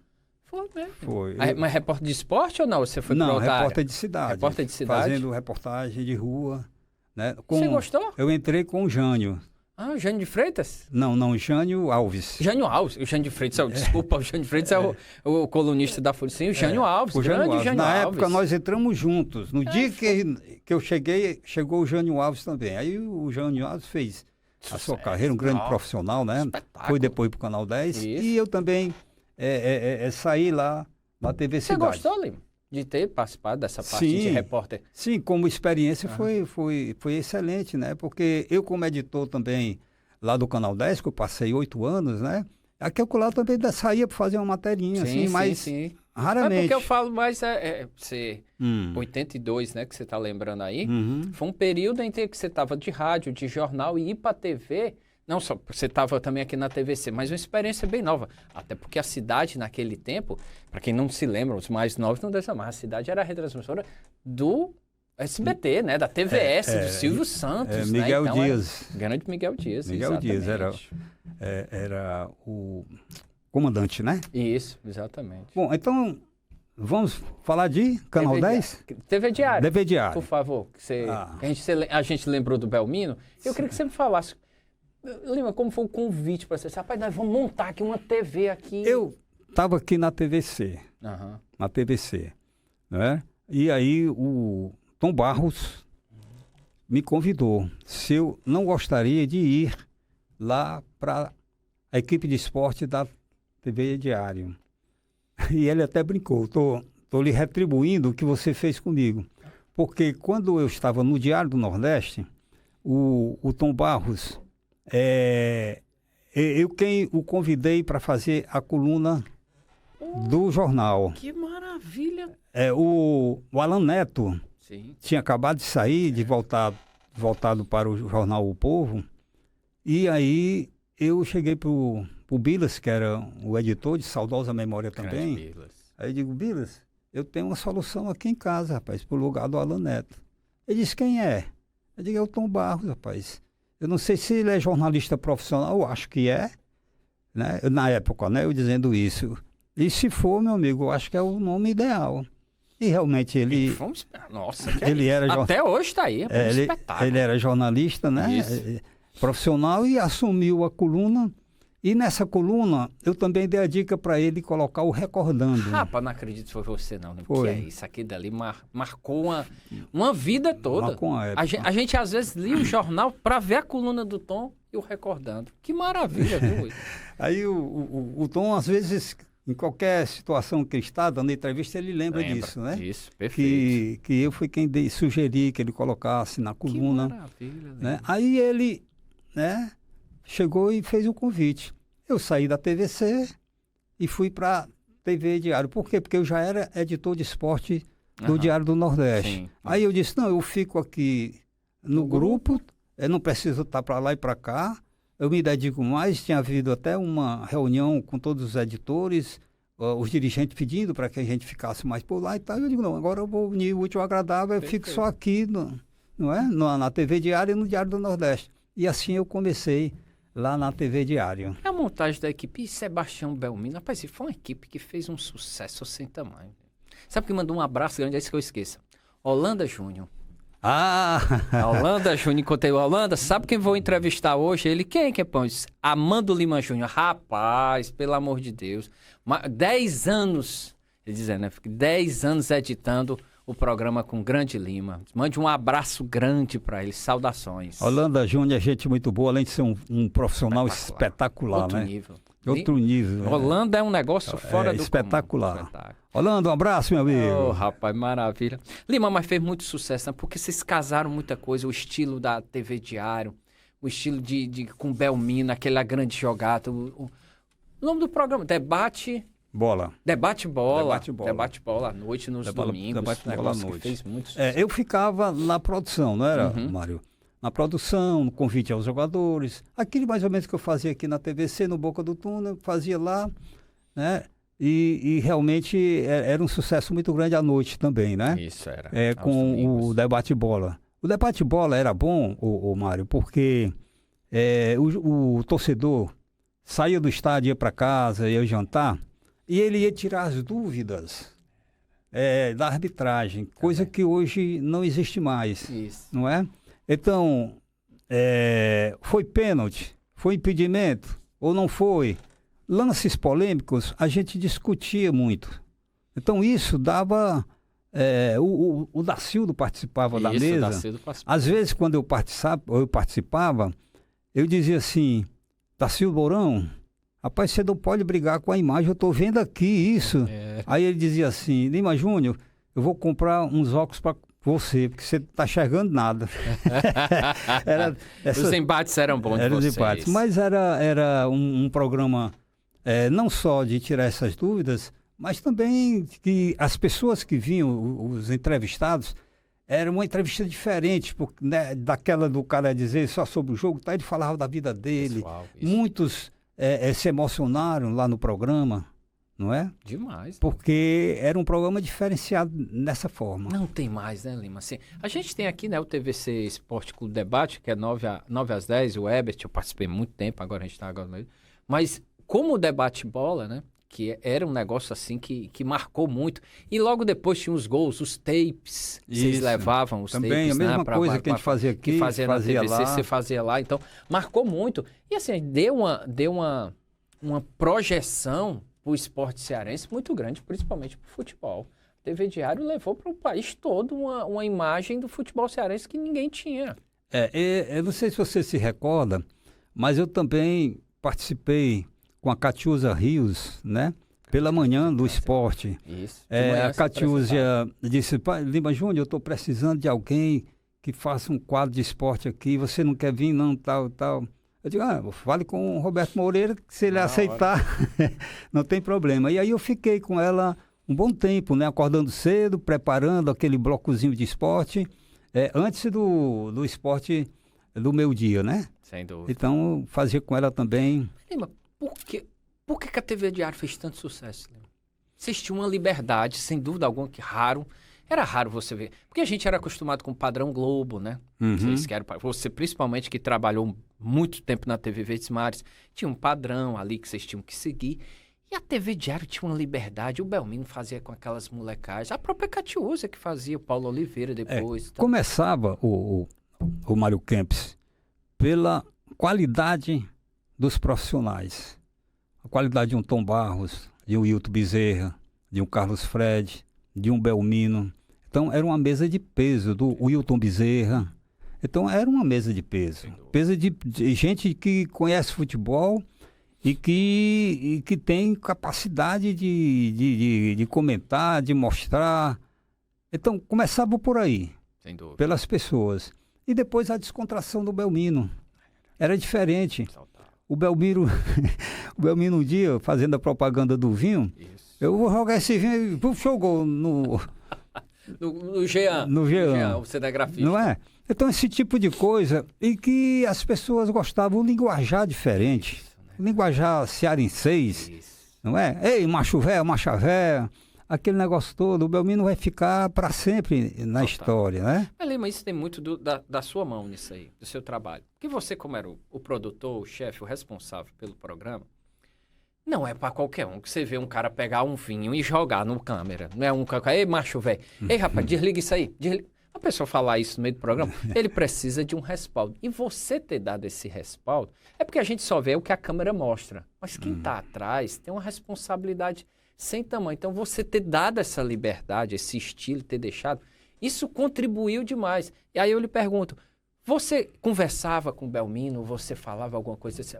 Foi mesmo. Foi. Mas repórter de esporte ou não? Você foi Não, pra repórter de cidade. Repórter de cidade? Fazendo reportagem de rua. Né? Você gostou? Eu entrei com o Jânio. O Jânio de Freitas? Não, Jânio Alves. Jânio Alves, o Jânio de Freitas, desculpa, o Jânio de Freitas é o colunista da Folha. Sim, o Jânio Alves, o Jânio Alves. Jânio Na Alves. época nós entramos juntos. No dia que eu cheguei, chegou o Jânio Alves também. Aí o Jânio Alves fez a sua carreira, um grande profissional, né? Espetáculo. Foi depois para o Canal 10. Isso. E eu também saí lá na TV Cidade. Você gostou, Lima, de ter participado dessa parte de repórter? Sim, como experiência foi excelente, né? Porque eu, como editor também lá do Canal 10, que eu passei 8 anos, né? Aquele lá também saía para fazer uma materinha, assim, mas raramente. É porque eu falo mais, você, 82, né, que você está lembrando aí, foi um período em que você estava de rádio, de jornal e ir para a TV, não só, você estava também aqui na TVC, mas uma experiência bem nova. Até porque a cidade, naquele tempo, para quem não se lembra, os mais novos não devem saber, a cidade era a retransmissora do SBT, né? Da TVS, do Silvio Santos, Miguel né? Então, Dias. Grande Miguel Dias, Miguel Dias era o comandante, né? Isso, exatamente. Bom, então vamos falar de Canal 10? TV Diário. TV Diário. Por favor. A gente lembrou do Belmino. Eu queria que você me falasse, Lima, como foi o convite para você? Rapaz, nós vamos montar aqui uma TV aqui. Eu estava aqui na TVC. Na TVC, né? E aí o Tom Barros me convidou se eu não gostaria de ir lá para a equipe de esporte da TV Diário. E ele até brincou, tô lhe retribuindo o que você fez comigo. Porque quando eu estava no Diário do Nordeste, o Tom Barros, quem o convidei para fazer a coluna do jornal. Que maravilha! O Alan Neto tinha acabado de sair, voltado para o jornal O Povo, e aí eu cheguei para o Bilas, que era o editor de saudosa memória também. Aí eu digo, Bilas, eu tenho uma solução aqui em casa, rapaz, para o lugar do Alan Neto. Ele disse, quem é? Eu digo, é o Tom Barros, rapaz. Eu não sei se ele é jornalista profissional, eu acho que é, né? Na época, né? Eu dizendo isso. E se for, meu amigo, eu acho que é o nome ideal. E realmente ele... Nossa, ele era até hoje está aí, é um espetáculo. Ele era jornalista, né? Profissional, e assumiu a coluna. E nessa coluna, eu também dei a dica para ele colocar o Recordando. Rapaz, não acredito que foi você não, né? Foi. Que é isso aqui dali, marcou uma vida toda. Marcou uma época. A gente às vezes lia o jornal para ver a coluna do Tom e o Recordando. Que maravilha, viu? Aí o Tom, às vezes, em qualquer situação que ele está dando entrevista, ele lembra disso, né? Isso, perfeito. Que eu fui quem sugeri que ele colocasse na coluna. Que maravilha, né? Aí ele, né, chegou e fez o convite. Eu saí da TVC e fui para TV Diário. Por quê? Porque eu já era editor de esporte do Diário do Nordeste. Sim. Aí eu disse, não, eu fico aqui no grupo, eu não preciso estar para lá e para cá, eu me dedico mais. Tinha havido até uma reunião com todos os editores, os dirigentes pedindo para que a gente ficasse mais por lá e tal. Eu digo, não, agora eu vou unir o útil ao agradável, eu fico só aqui, não é? Na TV Diário e no Diário do Nordeste. E assim eu comecei lá na TV Diário. A montagem da equipe e Sebastião Belmino, rapaz, foi uma equipe que fez um sucesso sem tamanho. Sabe que mandou um abraço grande, é isso que eu esqueço. Holanda Júnior. Ah! A Holanda Júnior, encontrei o Holanda, sabe quem vou entrevistar hoje? Ele, quem que é, pão? Amando Lima Júnior. Rapaz, pelo amor de Deus. 10 anos, ele dizendo, né? 10 anos editando o programa com Grande Lima. Mande um abraço grande para ele, saudações. Holanda Júnior é gente muito boa, além de ser um profissional espetacular, Outro né? nível. Outro nível. Holanda é um negócio fora do espetacular. Holanda, um abraço, meu amigo. Oh, rapaz, maravilha. Lima, mas fez muito sucesso, né? Porque vocês casaram muita coisa, o estilo da TV Diário, o estilo com Belmino, aquela grande jogada. O nome do programa, Debate Bola. Debate Bola. Debate Bola. Debate Bola à noite, nos domingos. Debate Bola à noite. Fez muito sucesso. Eu ficava na produção, não era, Mário? Na produção, no convite aos jogadores. Aquilo mais ou menos que eu fazia aqui na TVC, no Boca do Túnel, fazia lá, né? E realmente era um sucesso muito grande à noite também, né? Isso era. Com o Debate Bola. O Debate Bola era bom, Mário, porque o torcedor saía do estádio, ia para casa, ia jantar, e ele ia tirar as dúvidas da arbitragem, coisa que hoje não existe mais. Isso. Não é? Então, foi pênalti, foi impedimento ou não foi? Lances polêmicos, a gente discutia muito. Então, isso dava... o Dacildo participava da mesa. Às vezes, quando eu participava, eu dizia assim, Dacildo Mourão, rapaz, você não pode brigar com a imagem, eu estou vendo aqui isso. Aí ele dizia assim, Lima Júnior, eu vou comprar uns óculos para você, porque você não está enxergando nada. Os embates eram bons de vocês. Embates, mas era um programa não só de tirar essas dúvidas, mas também que as pessoas que vinham, os entrevistados, era uma entrevista diferente, porque, né, daquela do cara dizer só sobre o jogo, tá? Ele falava da vida dele. Pessoal, muitos se emocionaram lá no programa, não é? Demais. Porque era um programa diferenciado nessa forma. Não tem mais, né, Lima? Assim, a gente tem aqui, né, o TVC Esporte Clube Debate, que é 9 às 10, o Ebert, eu participei muito tempo, agora a gente está agora. Mas como o Debate Bola, né? Que era um negócio assim que marcou muito. E logo depois tinha os gols, os tapes. Vocês levavam os também, tapes, a mesma coisa que a gente fazia aqui, que fazia na TVC, lá. você fazia lá. Então, marcou muito. E assim, deu uma projeção para o esporte cearense muito grande, principalmente para o futebol. A TV Diário levou para o país todo uma imagem do futebol cearense que ninguém tinha. Eu não sei se você se recorda, mas eu também participei com a Catiúza Rios, né? Pela manhã do esporte. Isso. A Catiúza disse, Lima Júnior, eu estou precisando de alguém que faça um quadro de esporte aqui, você não quer vir, não, tal. Eu digo, fale com o Roberto Moreira, que se ele aceitar, não tem problema. E aí eu fiquei com ela um bom tempo, né? Acordando cedo, preparando aquele blocozinho de esporte, antes do esporte do meu dia, né? Sem dúvida. Então, eu fazia com ela também. Lima, por que a TV Diário fez tanto sucesso, Lima? Vocês tinham uma liberdade, sem dúvida alguma, que raro. Era raro você ver. Porque a gente era acostumado com o padrão Globo, né? Você, principalmente, que trabalhou muito tempo na TV Verdes Mares, tinha um padrão ali que vocês tinham que seguir. E a TV Diário tinha uma liberdade. O Belmino fazia com aquelas molecagens. A própria Catiúza que fazia, o Paulo Oliveira depois. Começava o Mário Kempis pela qualidade dos profissionais. A qualidade de um Tom Barros, de um Hilton Bezerra, de um Carlos Fred, de um Belmino. Então, era uma mesa de peso do Hilton Bezerra. Então, era uma mesa de peso. Peso de gente que conhece futebol e que tem capacidade de comentar, de mostrar. Então, começava por aí, sem dúvida, pelas pessoas. E depois a descontração do Belmino. Era diferente. O Belmino um dia, fazendo a propaganda do vinho, eu vou jogar esse vinho e jogou no Jean. No Jean, o cinegrafista. Não é? Então, esse tipo de coisa, e que as pessoas gostavam, um linguajar diferente, linguajar cearenseis, não é? Ei, macho véio, macha véia, aquele negócio todo, o Belmino vai ficar para sempre na história, né? Mas Lima, isso tem muito da sua mão nisso aí, do seu trabalho. Porque você, como era o produtor, o chefe, o responsável pelo programa, não é para qualquer um que você vê um cara pegar um vinho e jogar no câmera. Não é um cara, ei, macho, velho, ei, rapaz, desliga isso aí. A pessoa falar isso no meio do programa, ele precisa de um respaldo. E você ter dado esse respaldo, é porque a gente só vê o que a câmera mostra. Mas quem está atrás tem uma responsabilidade sem tamanho. Então, você ter dado essa liberdade, esse estilo, ter deixado, isso contribuiu demais. E aí eu lhe pergunto, você conversava com o Belmino, você falava alguma coisa assim,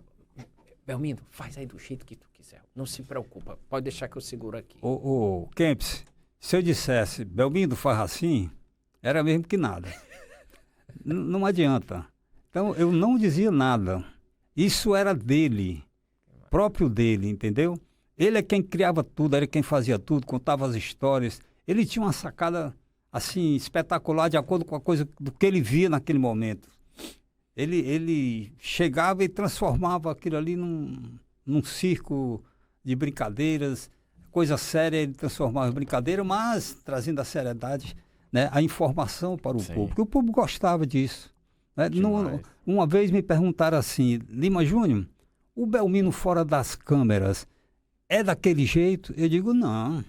Belmino, faz aí do jeito que tu quiser, não se preocupa, pode deixar que eu seguro aqui. Ô, Kempis, se eu dissesse, Belmino faz assim, era mesmo que nada. Não adianta. Então, eu não dizia nada. Isso era dele, próprio dele, entendeu? Ele é quem criava tudo, era quem fazia tudo, contava as histórias. Ele tinha uma sacada, assim, espetacular, de acordo com a coisa do que ele via naquele momento. Ele chegava e transformava aquilo ali num circo de brincadeiras, coisa séria, ele transformava em brincadeira, mas trazendo a seriedade, né, a informação para o público. Porque o público gostava disso. Né? Uma vez me perguntaram assim, Lima Júnior, o Belmino fora das câmeras é daquele jeito? Eu digo, não,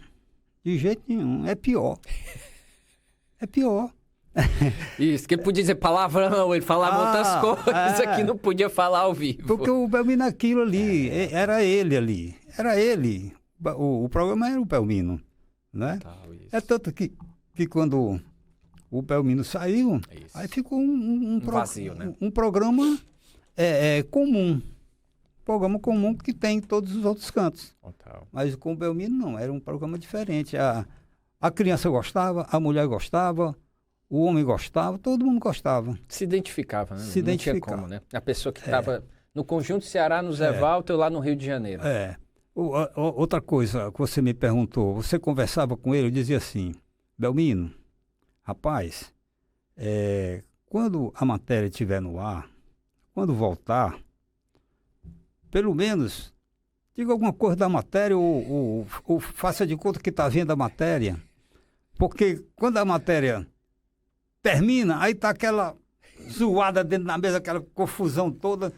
de jeito nenhum, é pior. É pior. Isso, que ele podia dizer palavrão, ele falava outras coisas que não podia falar ao vivo. Porque o Belmino aquilo ali, era ele ali, era ele. O programa era o Belmino, né? É tanto que quando o Belmino saiu, aí ficou um vazio, né? Um programa comum. Programa comum que tem em todos os outros cantos. Total. Mas com o Belmino não, era um programa diferente. A criança gostava, a mulher gostava, o homem gostava, todo mundo gostava. Se identificava, né? Se identificava. Não tinha como, né? A pessoa que estava no Conjunto Ceará, no Zé Walter, eu lá no Rio de Janeiro. Outra coisa que você me perguntou, você conversava com ele, eu dizia assim, Belmino, rapaz, quando a matéria estiver no ar, quando voltar, pelo menos diga alguma coisa da matéria ou faça de conta que está vendo a matéria. Porque quando a matéria termina, aí está aquela zoada dentro da mesa, aquela confusão toda.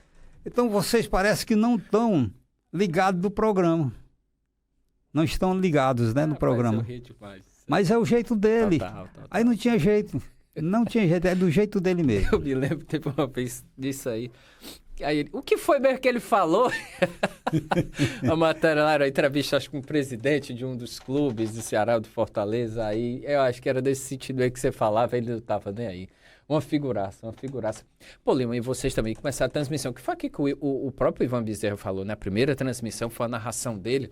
Então vocês parecem que não estão ligados do programa. Não estão ligados, né, no programa. Mas eu ri demais. Mas é o jeito dele. Total. Aí não tinha jeito. Não tinha jeito, é do jeito dele mesmo. Eu me lembro, teve uma vez disso aí. Aí o que foi mesmo que ele falou? A matéria lá era a entrevista, acho que com o presidente de um dos clubes do Ceará, do Fortaleza. Aí eu acho que era desse sentido aí que você falava, ele não estava nem aí. Uma figuraça. Pô, Lima, e vocês também começaram a transmissão. Que foi aqui que o próprio Ivan Bezerra falou, né? A primeira transmissão foi a narração dele.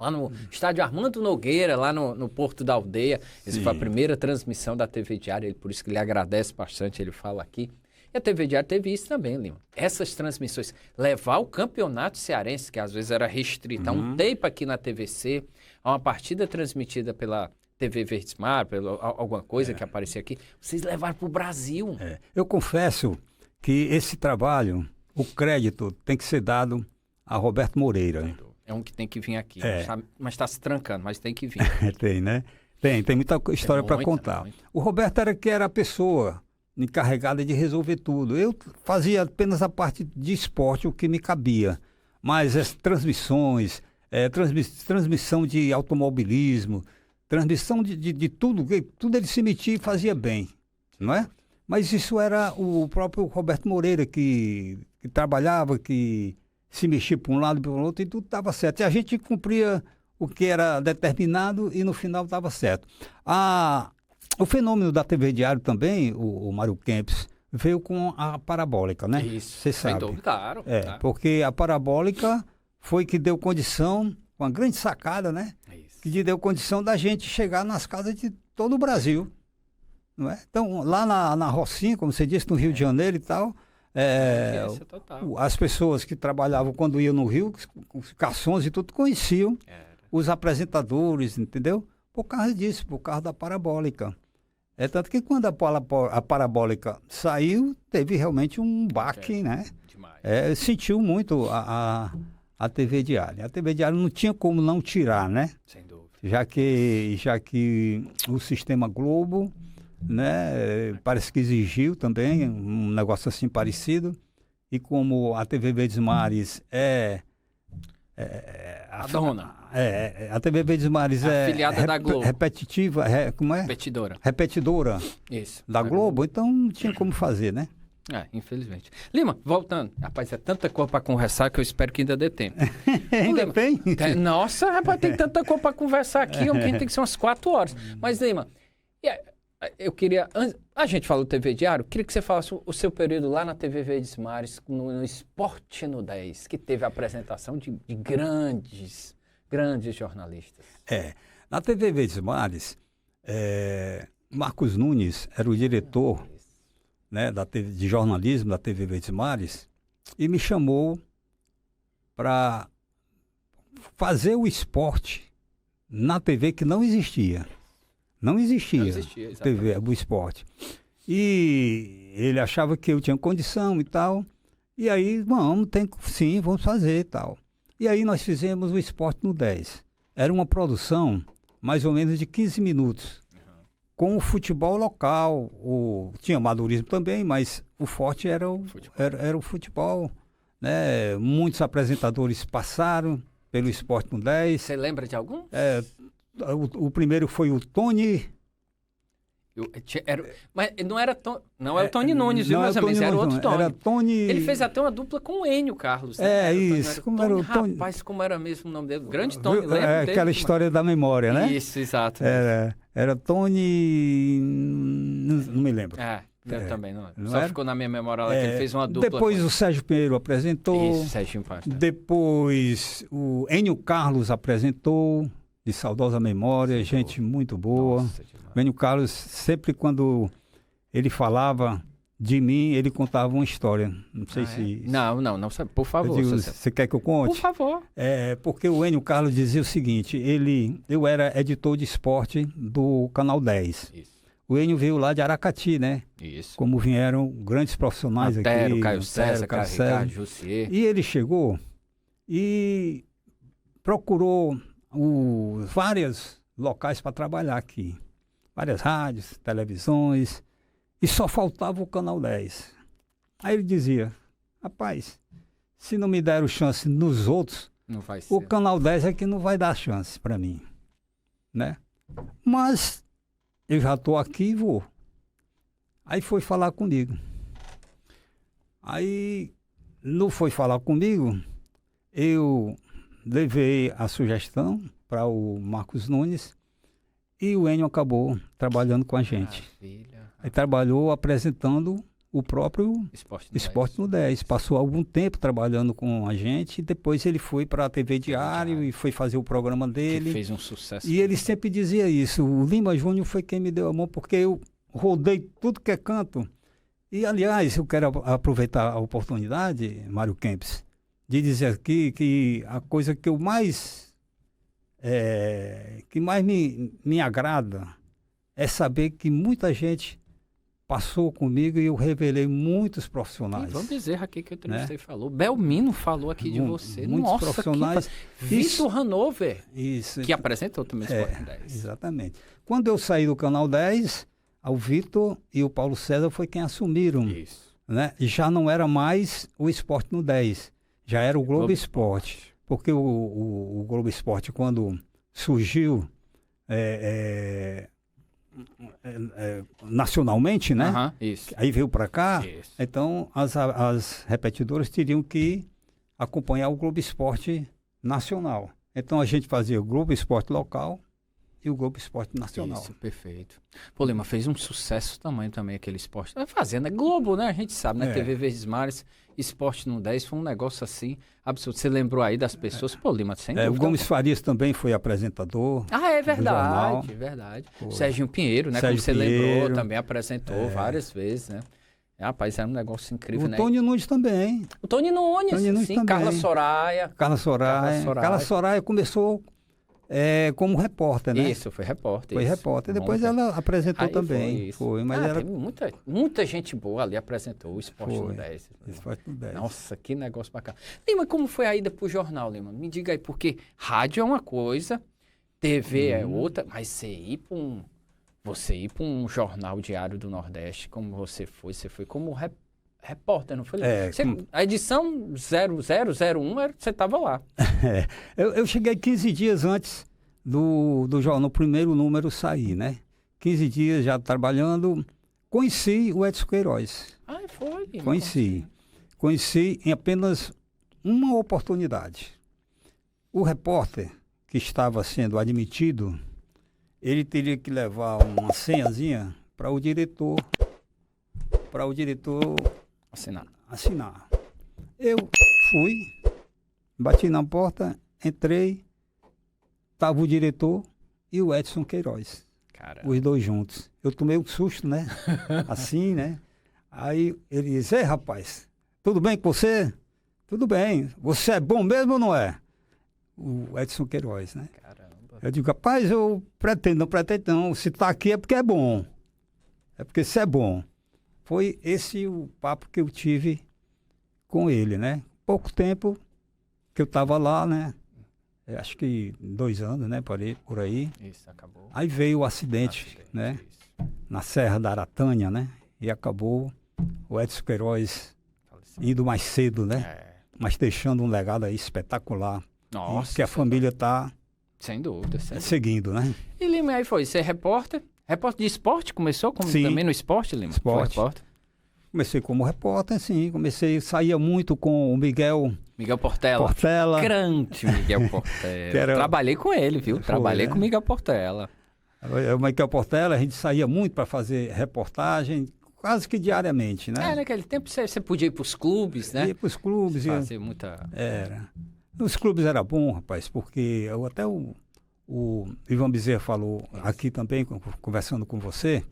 Lá no estádio Armando Nogueira, lá no Porto da Aldeia. Essa foi a primeira transmissão da TV Diária, por isso que ele agradece bastante, ele fala aqui. E a TV Diário teve isso também, Lima. Essas transmissões, levar o campeonato cearense, que às vezes era restrito a um tape aqui na TVC, a uma partida transmitida pela TV Verdesmar, alguma coisa que aparecia aqui, vocês levaram para o Brasil. Eu confesso que esse trabalho, o crédito tem que ser dado a Roberto Moreira. É um que tem que vir aqui, mas está se trancando, mas tem que vir. Tem, né? Tem muita história para contar. Muita. O Roberto era a pessoa encarregada de resolver tudo. Eu fazia apenas a parte de esporte, o que me cabia. Mas as transmissões, transmissão de automobilismo, transmissão de tudo ele se metia e fazia bem, não é? Mas isso era o próprio Roberto Moreira que trabalhava, que se mexia para um lado e para o outro e tudo estava certo. E a gente cumpria o que era determinado e no final estava certo. O fenômeno da TV Diário também, o Mário Kempis, veio com a parabólica, né? Isso, você sabe. Claro. Porque a parabólica foi que deu condição, uma grande sacada, né? Que deu condição da gente chegar nas casas de todo o Brasil. Não é? Então, lá na Rocinha, como você disse, no Rio de Janeiro e tal, as pessoas que trabalhavam quando iam no Rio, com os garçons e tudo, conheciam os apresentadores, entendeu? Por causa disso, por causa da parabólica. Tanto que quando a parabólica saiu, teve realmente um baque, né? Demais. Sentiu muito a TV Diária. A TV Diária não tinha como não tirar, né? Sem dúvida. já que o Sistema Globo, né, parece que exigiu também um negócio assim parecido, e como a TV Verdes Mares a dona. A TV Verdes Mares é afiliada da Globo. Repetitiva, como é? Repetidora. Repetidora Isso. da Globo, então não tinha como fazer, né? Infelizmente. Lima, voltando. Rapaz, é tanta coisa para conversar que eu espero que ainda dê tempo. Ainda Lima, tem? Nossa, rapaz, tem tanta coisa para conversar aqui, que tem que ser umas 4 horas. Mas, Lima, eu queria... A gente falou TV Diário, queria que você falasse o seu período lá na TV Verdes Mares, no Esporte no 10, que teve a apresentação de grandes jornalistas. Na TV Verdes Mares, Marcos Nunes era o diretor, né, de jornalismo da TV Verdes Mares, e me chamou para fazer o esporte na TV que não existia. Não existia TV, o esporte. E ele achava que eu tinha condição e tal. E aí, vamos fazer e tal. E aí nós fizemos o Esporte no 10. Era uma produção mais ou menos de 15 minutos. Com o futebol local, tinha amadorismo também, mas o forte era o futebol. Né? Muitos apresentadores passaram pelo Esporte no 10. Você lembra de algum? O primeiro foi o Tony. Mas não era o Tony Nunes, viu, meus amigos? Era o outro Tony. Era Tony. Ele fez até uma dupla com o Enio Carlos. Né? Isso. Como era o Tony? Rapaz, como era mesmo o nome dele? Grande Tony, lembra dele? Aquela história da memória, né? Isso, exato. Era Tony... Não me lembro. Eu também não. Não Só era? ficou na minha memória lá que ele fez uma dupla. Depois o Sérgio Pinheiro apresentou. Isso, Sérgio Pinheiro. Depois o Enio Carlos apresentou, de saudosa memória, gente muito boa. O Enio Carlos, sempre quando ele falava de mim, ele contava uma história. Não sei se... Não, por favor. Você quer que eu conte? Por favor. Porque o Enio Carlos dizia o seguinte, eu era editor de esporte do Canal 10. Isso. O Enio veio lá de Aracati, né? Isso. Como vieram grandes profissionais aqui. Caio César, Ricardo, Jussier. E ele chegou e procurou vários locais para trabalhar aqui. Várias rádios, televisões, e só faltava o Canal 10. Aí ele dizia, rapaz, se não me deram chance nos outros, não vai ser. O Canal 10 é que não vai dar chance para mim, né? Mas eu já estou aqui e vou. Aí foi falar comigo. Aí, não foi falar comigo, eu levei a sugestão para o Marcos Nunes e o Enio acabou trabalhando com a gente. Aí trabalhou apresentando o próprio Esporte no 10. Passou algum tempo trabalhando com a gente e depois ele foi para a TV Diário e foi fazer o programa dele. Que fez um sucesso. E ele sempre dizia isso. O Lima Júnior foi quem me deu a mão porque eu rodei tudo que é canto. E, aliás, eu quero aproveitar a oportunidade, Mário Kempis, de dizer aqui que a coisa que eu mais me agrada é saber que muita gente passou comigo e eu revelei muitos profissionais. Vamos dizer aqui que eu entrevistei, né? Falou. Belmino falou aqui de você. Muitos profissionais. Vitor Hanover, isso, que apresentou também o Esporte 10. Exatamente. Quando eu saí do Canal 10, o Vitor e o Paulo César foi quem assumiram. Isso. Né? E já não era mais o Esporte no 10, já era o Globo Esporte. Porque o Globo Esporte, quando surgiu nacionalmente, né? Isso. Aí veio para cá, isso. Então as repetidoras teriam que acompanhar o Globo Esporte nacional. Então a gente fazia o Globo Esporte local e o Globo Esporte nacional. Isso, perfeito. Pô, Lima, fez um sucesso também aquele esporte. Tá fazendo, é Globo, né? A gente sabe, né? TV Verdes Mares, Esporte no 10, foi um negócio assim, absurdo. Você lembrou aí das pessoas? Pô, Lima, sem dúvida. O Gomes Farias também foi apresentador. É verdade, verdade. O Serginho Pinheiro, né? Como você lembrou, também apresentou várias vezes, né? Rapaz, era um negócio incrível, né? O Tony Nunes também. O Tony Nunes, sim. Também. Carla Soraya começou como repórter, né? Isso, foi repórter. Foi repórter. Depois ela apresentou também. Foi, mas era... Teve muita gente boa ali apresentou o Esporte no 10. Esporte no 10. Nossa, que negócio bacana. Lima, como foi a ida pro jornal, Lima? Me diga aí, porque rádio é uma coisa, TV é outra, mas você ir para um jornal diário do Nordeste, como você foi como repórter, não foi? A edição 0001, você estava lá. Eu cheguei 15 dias antes do jornal, no primeiro número sair, né? 15 dias já trabalhando, conheci o Edson Queiroz. Ah, foi? Conheci em apenas uma oportunidade. O repórter que estava sendo admitido, ele teria que levar uma senhazinha para o diretor assinar. Eu fui, bati na porta, entrei, estava o diretor e o Edson Queiroz. Caramba. Os dois juntos. Eu tomei um susto, né? Assim, né? Aí ele disse: "Ei, rapaz, tudo bem com você?" "Tudo bem. Você é bom mesmo ou não é?" O Edson Queiroz, né? Caramba. Eu digo: "Rapaz, eu não pretendo não. Se está aqui é porque é bom. É porque você é bom." Foi esse o papo que eu tive com ele, né? Pouco tempo que eu estava lá, né? Acho que 2 anos, né? Por aí. Isso, acabou. Aí veio o acidente, né? Isso. Na Serra da Aratânia, né? E acabou o Edson Queiroz indo mais cedo, né? Mas deixando um legado aí espetacular. Nossa. Que a família está... Sem dúvida. Seguindo, né? E Lima, aí foi ser repórter? Repórter de esporte? Começou também no esporte, Lima? Esporte. Comecei como repórter, sim. Saía muito com o Miguel Portela. Grande Miguel Portela. Trabalhei com ele, viu? Trabalhei com o Miguel Portela. O Miguel Portela, a gente saía muito para fazer reportagem, quase que diariamente, né? Naquele tempo você podia ir para os clubes, né? Ia para os clubes. Fazer muita... Nos clubes era bom, rapaz, porque até o Ivan Bezerra falou aqui também, conversando com você,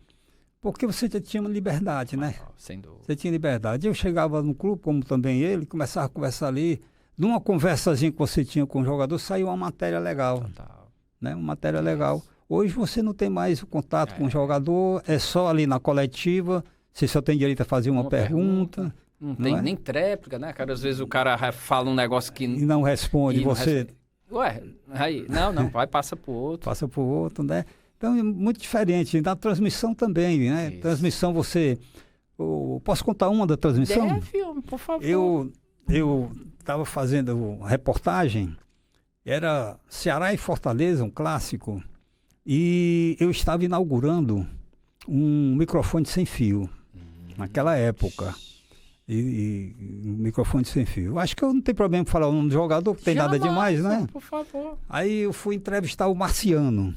porque você já tinha uma liberdade, né? Sem dúvida. Você tinha liberdade. Eu chegava no clube, como também ele, começava a conversar ali. Numa conversazinha que você tinha com o jogador, saiu uma matéria legal. Total. Né? Uma matéria legal. Hoje você não tem mais o contato com o jogador, é só ali na coletiva, você só tem direito a fazer uma pergunta. Não tem nem tréplica, né, cara? Às vezes o cara fala um negócio que... E não responde, Ué, aí, não, passa pro outro. Passa pro outro, né? Então é muito diferente. Na transmissão também, né? Isso. Transmissão posso contar uma da transmissão? Deve, por favor. Eu estava fazendo reportagem, era Ceará e Fortaleza, um clássico, e eu estava inaugurando um microfone sem fio, naquela época. E microfone sem fio. Acho que eu não tenho problema em falar o nome do jogador, porque tem nada demais, né? Por favor. Aí eu fui entrevistar o Marciano.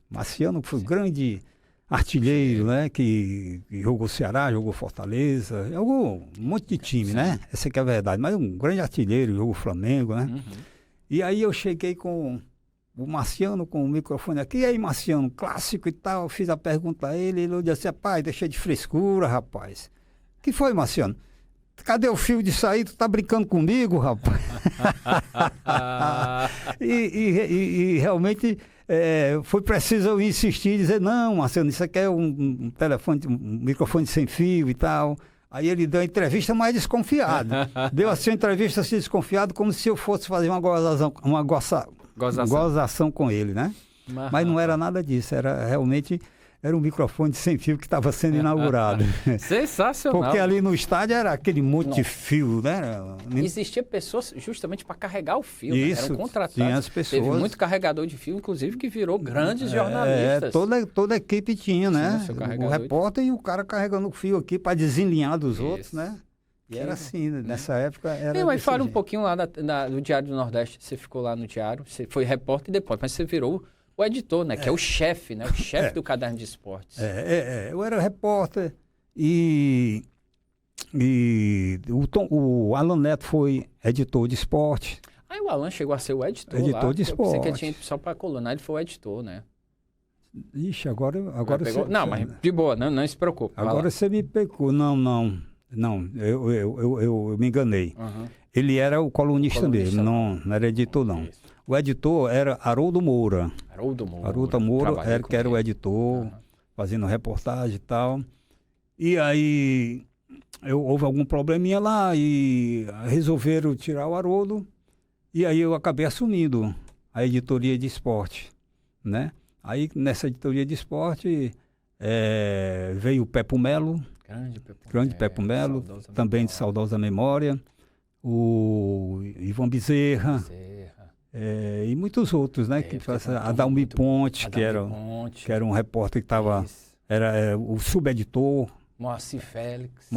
Marciano foi um grande artilheiro, né? Que jogou Ceará, jogou Fortaleza, jogou um monte de time, né? Essa que é a verdade. Mas um grande artilheiro, jogou Flamengo, né? Uhum. E aí eu cheguei com o Marciano com o microfone aqui. E aí, Marciano, clássico e tal. Eu fiz a pergunta a ele. Ele disse: "Rapaz, deixa de frescura, rapaz." "O que foi, Marciano?" "Cadê o fio de sair? Tu tá brincando comigo, rapaz?" e realmente foi preciso eu insistir e dizer: "Não, Marcelo, isso aqui é um telefone, um microfone sem fio e tal." Aí ele deu a entrevista mais desconfiado. Deu assim a entrevista assim desconfiado, como se eu fosse fazer uma gozação com ele, né? Mas não era nada disso, era um microfone sem fio que estava sendo inaugurado. Sensacional. Porque ali no estádio era aquele monte de fio, né? Existia pessoas justamente para carregar o fio, isso, né? Eram contratados. Tinha as pessoas. Teve muito carregador de fio, inclusive, que virou grandes jornalistas. Toda a equipe tinha, né? O repórter e o cara carregando o fio aqui para desenlinhar dos outros, né? E era assim, nessa época era. Mas fala um pouquinho lá do Diário do Nordeste. Você ficou lá no Diário, você foi repórter depois, mas você virou o editor, né? Que é o chefe, né? O chefe do Caderno de Esportes. Eu era repórter e o Alan Neto foi editor de esporte. Aí o Alan chegou a ser o editor lá. Editor de esporte. Eu pensei que ele tinha ido só para coluna, ele foi o editor, né? Ixi, agora você... Não, mas de boa, não se preocupe. Agora você me pegou. Não, eu me enganei. Uhum. Ele era o colunista mesmo, não era editor, não. Isso. O editor era Haroldo Moura. Haroldo Moura que era o editor, fazendo reportagem e tal. E aí houve algum probleminha lá e resolveram tirar o Haroldo. E aí eu acabei assumindo a editoria de esporte. né? Aí, nessa editoria de esporte, veio o Pepo Melo, grande Pepo Melo, também de saudosa memória, o Ivan Bezerra, e muitos outros, né? Adalmi Ponte, que era um repórter que estava... Era o subeditor. Moacir Félix.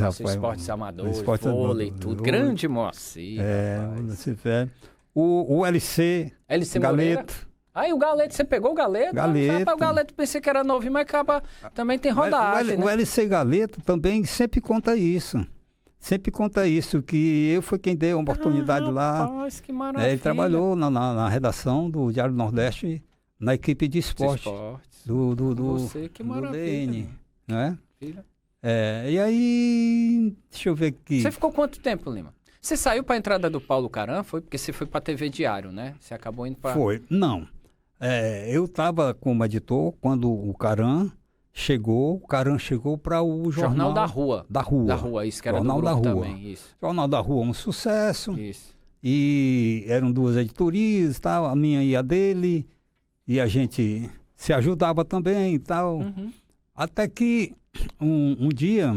Rapaz. Esportes amadores, vôlei, tudo. Grande Moacir. Moacir Félix. O LC Galeto. Aí o Galeto, você pegou o Galeto? Galeto. O Galeto pensei que era novinho, mas acaba também tem rodagem, o LC Galeto também sempre conta isso. Que eu fui quem deu uma oportunidade lá. Rapaz, que maravilha. Ele trabalhou na redação do Diário do Nordeste, na equipe de esporte. Você, que maravilha. Do DN, né? E aí, deixa eu ver aqui. Você ficou quanto tempo, Lima? Você saiu para a entrada do Paulo Caram, foi? Porque você foi para a TV Diário, né? Você acabou indo para... Foi, não. Eu estava como editor quando o Caram chegou para o Jornal da Rua. Da Rua, isso que era Jornal do da grupo Rua. Também, isso. Jornal da Rua, um sucesso. Isso. E eram 2 editorias, tal, a minha e a dele, e a gente se ajudava também e tal. Até que um dia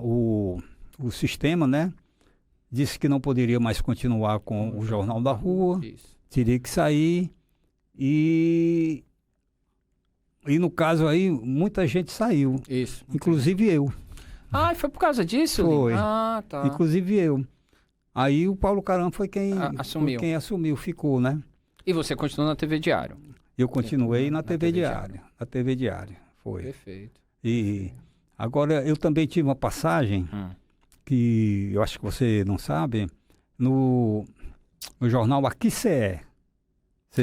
o sistema, né, disse que não poderia mais continuar com o Jornal da Rua, teria que sair, e no caso aí muita gente saiu, inclusive eu. Foi por causa disso? Foi, tá. Inclusive eu. Aí o Paulo Caram foi quem assumiu, ficou, né? E você continuou na TV Diário? Eu continuei na TV Diário. Na TV Diário, foi. Perfeito. E agora eu também tive uma passagem que eu acho que você não sabe, no jornal Aqui CE.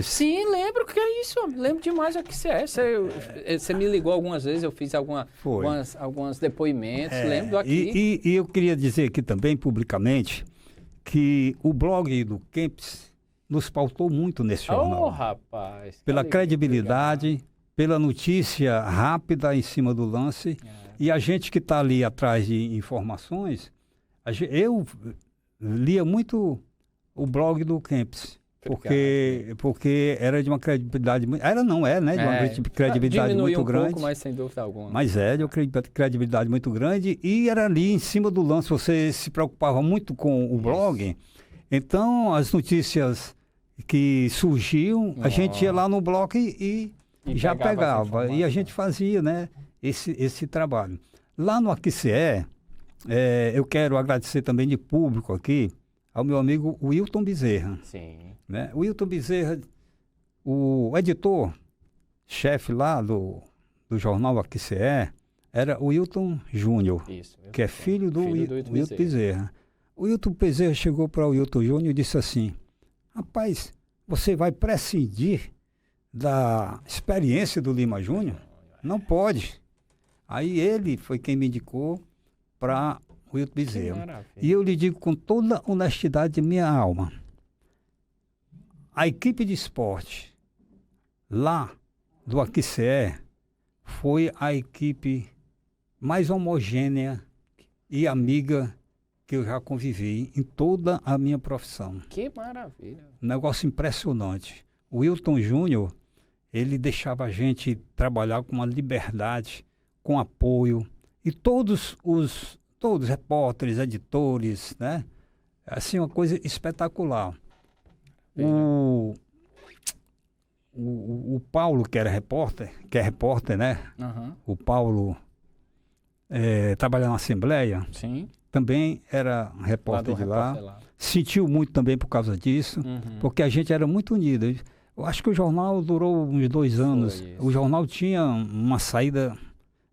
Sim, lembro que é isso. Lembro demais Aqui CE. Você me ligou algumas vezes, eu fiz alguns depoimentos, lembro do Aqui. E eu queria dizer aqui também, publicamente, que o blog do Kempis nos pautou muito nesse jornal. Rapaz! Pela credibilidade, pela notícia rápida em cima do lance. E a gente que está ali atrás de informações, eu lia muito o blog do Kempis. Porque era de uma credibilidade muito... De uma credibilidade muito grande. Um pouco, mas sem dúvida alguma. Mas de uma credibilidade muito grande. E era ali em cima do lance. Você se preocupava muito com o blog. Então, as notícias que surgiam, a gente ia lá no blog e já pegava. E a gente fazia, né, esse trabalho. Lá no Aqui CE, eu quero agradecer também de público aqui ao meu amigo Wilton Bezerra. Sim. Né? O Wilton Bezerra, o editor-chefe lá do jornal Aqui CE, era o Wilton Júnior, que é filho do Wilton Bezerra. O Wilton Bezerra chegou para o Wilton Júnior e disse assim: rapaz, você vai prescindir da experiência do Lima Júnior? Não pode. Aí ele foi quem me indicou para o Wilton Bezerra. E eu lhe digo com toda a honestidade de minha alma, a equipe de esporte lá do Aqui CE foi a equipe mais homogênea e amiga que eu já convivi em toda a minha profissão. Que maravilha! Um negócio impressionante. O Wilton Júnior, ele deixava a gente trabalhar com uma liberdade, com apoio, e todos repórteres, editores, né? Assim, uma coisa espetacular. O Paulo, que é repórter, né? O Paulo trabalha na Assembleia. Sim. Também era repórter de lá. Sentiu muito também por causa disso, porque a gente era muito unido. Eu acho que o jornal durou uns 2 anos. O jornal tinha uma saída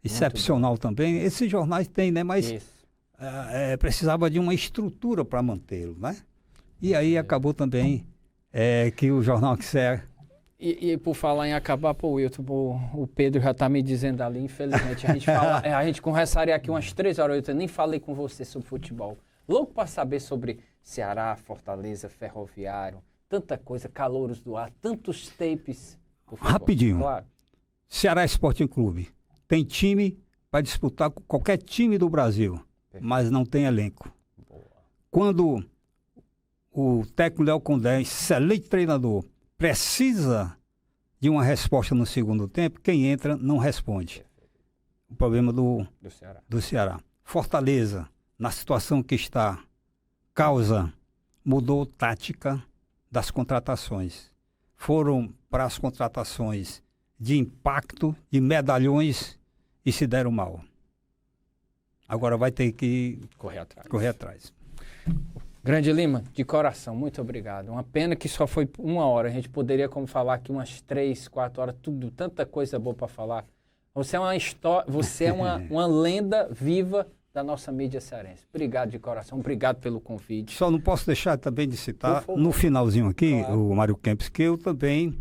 excepcional também. Esses jornais têm, né? Mas precisava de uma estrutura para mantê-lo, né? E aí acabou também que o jornal Aqui CE... E por falar em acabar, Wilton, o Pedro já está me dizendo ali, infelizmente, a gente conversaria aqui umas 3 horas, eu nem falei com você sobre futebol. Louco para saber sobre Ceará, Fortaleza, Ferroviário, tanta coisa, Calouros do Ar, tantos tapes. Rapidinho. Claro. Ceará Sporting Clube tem time para disputar com qualquer time do Brasil, mas não tem elenco. Boa. Quando o técnico Léo Condé, excelente treinador, precisa de uma resposta no segundo tempo, quem entra não responde. O problema do Ceará. Fortaleza, na situação que está, mudou tática das contratações. Foram para as contratações de impacto, de medalhões, e se deram mal. Agora vai ter que correr atrás. Grande Lima, de coração, muito obrigado. Uma pena que só foi 1 hora. A gente poderia, como falar aqui, umas 3, 4 horas, tanta coisa boa para falar. Você é uma história, você é uma lenda viva da nossa mídia cearense. Obrigado de coração, obrigado pelo convite. Só não posso deixar também de citar, no finalzinho aqui, claro, o Mário Kempis, que eu também,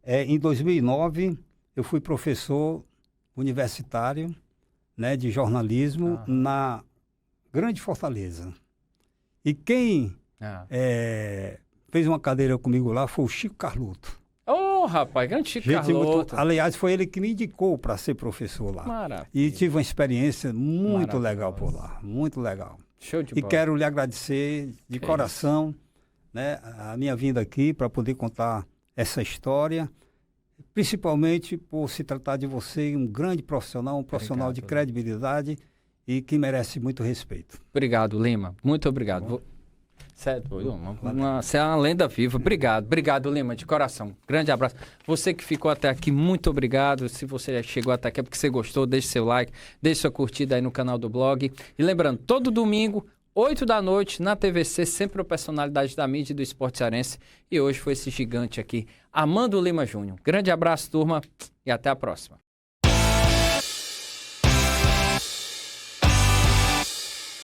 em 2009, eu fui professor universitário, né, de jornalismo na Grande Fortaleza. E quem fez uma cadeira comigo lá foi o Chico Carluto. Ô, rapaz, grande Chico Carluto. Aliás, foi ele que me indicou para ser professor lá. Maravilha. E tive uma experiência muito legal por lá, muito legal. Show de bola. E quero lhe agradecer de coração, né, a minha vinda aqui para poder contar essa história, principalmente por se tratar de você, um grande profissional, um profissional de credibilidade e que merece muito respeito. Obrigado, Lima. Muito obrigado. Certo, você é uma lenda viva. Obrigado, Lima, de coração. Grande abraço. Você que ficou até aqui, muito obrigado. Se você chegou até aqui é porque você gostou, deixe seu like, deixe sua curtida aí no canal do blog. E lembrando, todo domingo, 8 da noite, na TVC, sempre a personalidade da mídia e do esporte cearense. E hoje foi esse gigante aqui, Amando Lima Júnior. Grande abraço, turma, e até a próxima.